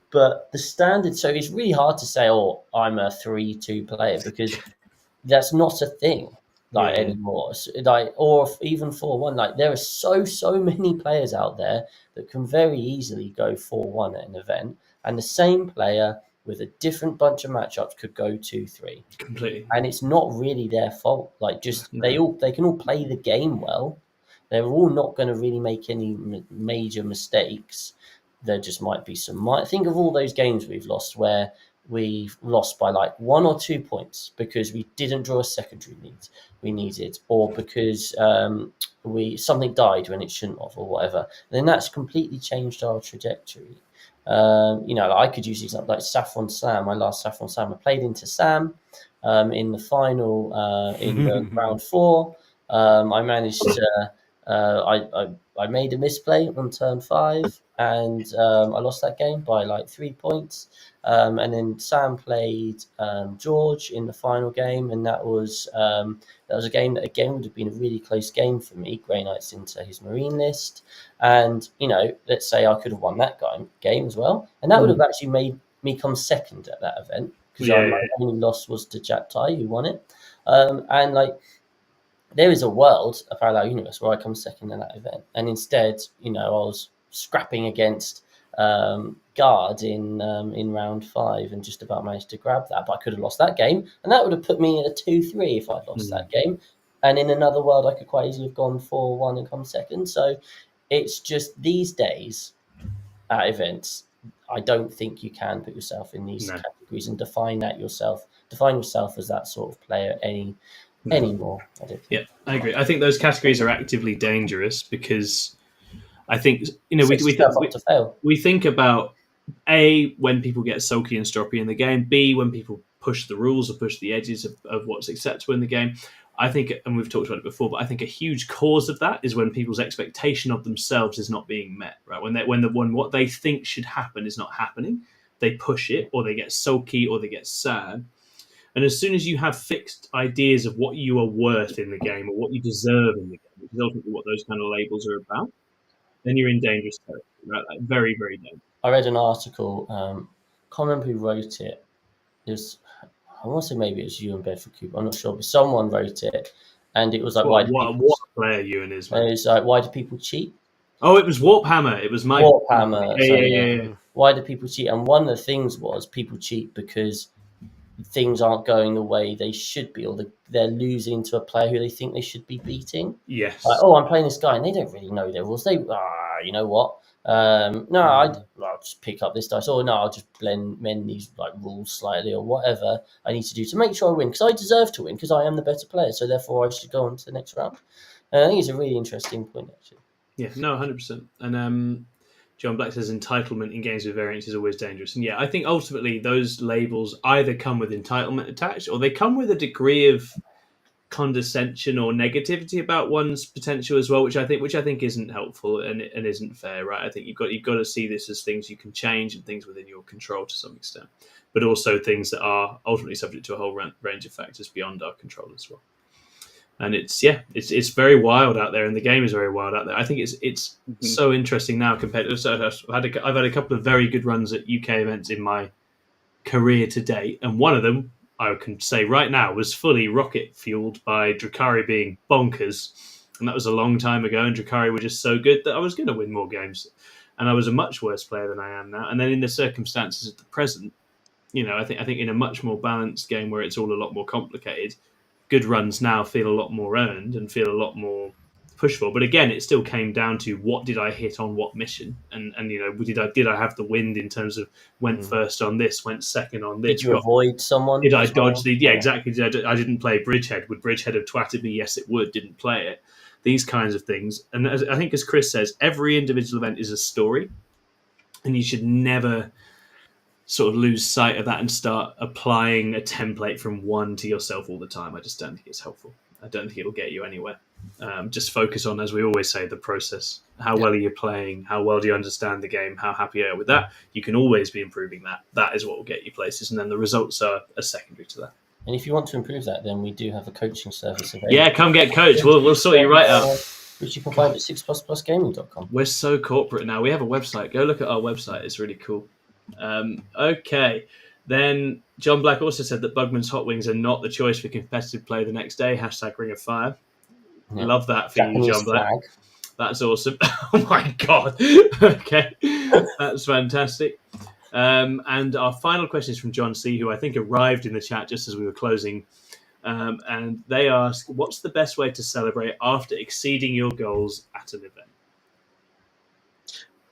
But the standard, so it's really hard to say, oh, I'm a 3-2 player, because that's not a thing anymore. Or even 4-1. Like there are so many players out there that can very easily go 4-1 at an event, and the same player with a different bunch of matchups could go 2-3 completely. And it's not really their fault. Like they can all play the game well. They're all not going to really make any major mistakes. There just might be some. Think of all those games we've lost where we've lost by like 1 or 2 points because we didn't draw a secondary we needed, or because something died when it shouldn't have, or whatever. And then that's completely changed our trajectory. I could use example like Saffron Slam. My last Saffron Slam, I played into Sam in the final in the round 4. I managed to. I made a misplay on turn 5, and I lost that game by like 3 points. And then Sam played George in the final game, and that was a game that again would have been a really close game for me. Grey Knight's into his Marine list, and let's say I could have won that game as well, and that would have actually made me come second at that event, because my only loss was to Jack Tai, who won it. And like, there is a world, a parallel universe, where I come second in that event, and instead, I was scrapping against Guard in round 5 and just about managed to grab that. But I could have lost that game, and that would have put me at a 2-3 if I'd lost that game. And in another world, I could quite easily have gone 4-1 and come second. So it's just these days at events, I don't think you can put yourself in these categories and define yourself as that sort of player anymore. I don't think. Yeah, I agree. I think those categories are actively dangerous because I think we think about A, when people get sulky and stroppy in the game, B, when people push the rules or push the edges of what's acceptable in the game. I think, and we've talked about it before, but I think a huge cause of that is when people's expectation of themselves is not being met. Right, when what they think should happen is not happening, they push it, or they get sulky, or they get sad. And as soon as you have fixed ideas of what you are worth in the game or what you deserve in the game, which is ultimately what those kind of labels are about, then you're in dangerous territory. Right, like very, very dangerous. I read an article. Can't remember who wrote it. I want to say maybe it was Ewan Bedford Cooper. I'm not sure, but someone wrote it, and it was like, what a player Ewan is. Man. It was like, why do people cheat? Oh, it was Warphammer. It was Mike. Warphammer. Yeah. Why do people cheat? And one of the things was people cheat because things aren't going the way they should be, or they're losing to a player who they think they should be beating. Yes. Like, I'm playing this guy, and they don't really know their rules. You know what? I'll just pick up this dice. Or no, I'll just mend these like rules slightly or whatever I need to do to make sure I win, because I deserve to win, because I am the better player. So therefore, I should go on to the next round. And I think it's a really interesting point, actually. Yeah, no, 100%. And John Black says entitlement in games with variance is always dangerous. And yeah, I think ultimately those labels either come with entitlement attached, or they come with a degree of condescension or negativity about one's potential as well, which I think isn't helpful and isn't fair, right? I think you've got to see this as things you can change and things within your control to some extent, but also things that are ultimately subject to a whole range of factors beyond our control as well. And it's very wild out there, and the game is very wild out there. I think it's so interesting now compared to. So I've had a couple of very good runs at UK events in my career to date, and one of them I can say right now was fully rocket fueled by Drukhari being bonkers, and that was a long time ago. And Drukhari were just so good that I was going to win more games, and I was a much worse player than I am now. And then in the circumstances of the present, I think in a much more balanced game where it's all a lot more complicated, good runs now feel a lot more earned and feel a lot more pushed for. But again, it still came down to what did I hit on what mission, and did I have the wind in terms of went first on this, went second on this. Did you avoid someone? Did I dodge the? Yeah, exactly. I didn't play Bridgehead. Would Bridgehead have twatted me? Yes, it would. Didn't play it. These kinds of things, and I think as Chris says, every individual event is a story, and you should never sort of lose sight of that and start applying a template from one to yourself all the time. I just don't think it's helpful. I don't think it'll get you anywhere. Just focus on, as we always say, the process. How well are you playing? How well do you understand the game? How happy are you with that? You can always be improving that. That is what will get you places, and then the results are secondary to that. And if you want to improve that, then we do have a coaching service available. Yeah, come get coached. We'll sort you right out. Which you can find at 6+gaming.com. We're so corporate now. We have a website. Go look at our website. It's really cool. Okay. Then John Black also said that Bugman's Hot Wings are not the choice for competitive play the next day. # Ring of Fire. Yeah. Love that for Japanese you, John Black. Flag. That's awesome. Oh my God. Okay. That's fantastic. And our final question is from John C., who I think arrived in the chat just as we were closing. And they ask, what's the best way to celebrate after exceeding your goals at an event?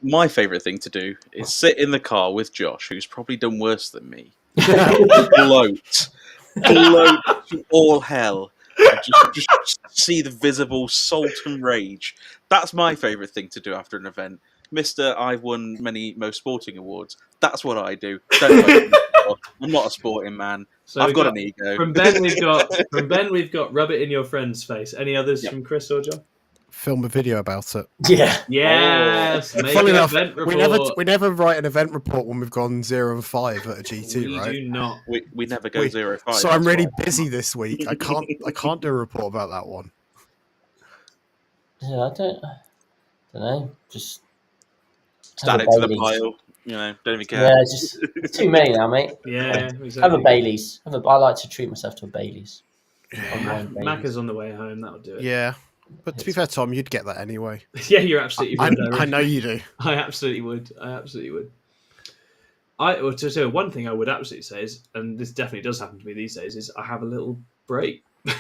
My favourite thing to do is sit in the car with Josh, who's probably done worse than me, gloat to all hell, and just see the visible salt and rage. That's my favourite thing to do after an event. Mr. I've won many most sporting awards. That's what I do. I'm not a sporting man. So I've got an ego. From Ben, we've got rub it in your friend's face. Any others from Chris or John? Film a video about it. Yeah. Yes. Make an event report. We never write an event report when we've gone 0-5 at a GT, right? We do not. We never go 0-5. So I'm really busy this week. I can't do a report about that one. Yeah, I don't know. Just add it to the pile. Don't even care. Yeah, just too many now, mate. Yeah, exactly. Have a Baileys. I like to treat myself to a Baileys. Macca's on the way home. That'll do it. Yeah. But to be fair, Tom, you'd get that anyway. Yeah, you're absolutely right. I know you do. I absolutely would. One thing I would absolutely say is, and this definitely does happen to me these days, is I have a little break. Yeah.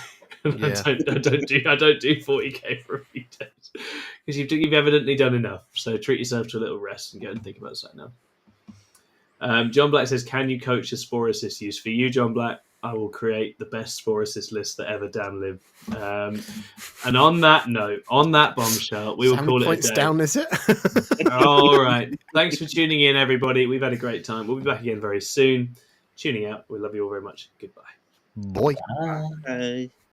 I don't do 40k for a few days because you've evidently done enough. So treat yourself to a little rest and go and think about something now. John Black says, "Can you coach the Spore assist use for you, John Black? I will create the best Spore assist list that ever damn lived. And on that note, on that bombshell, we will call it a day. How many points down is it? All right. Thanks for tuning in, everybody. We've had a great time. We'll be back again very soon. Tuning out. We love you all very much. Goodbye. Boy. Bye. Bye.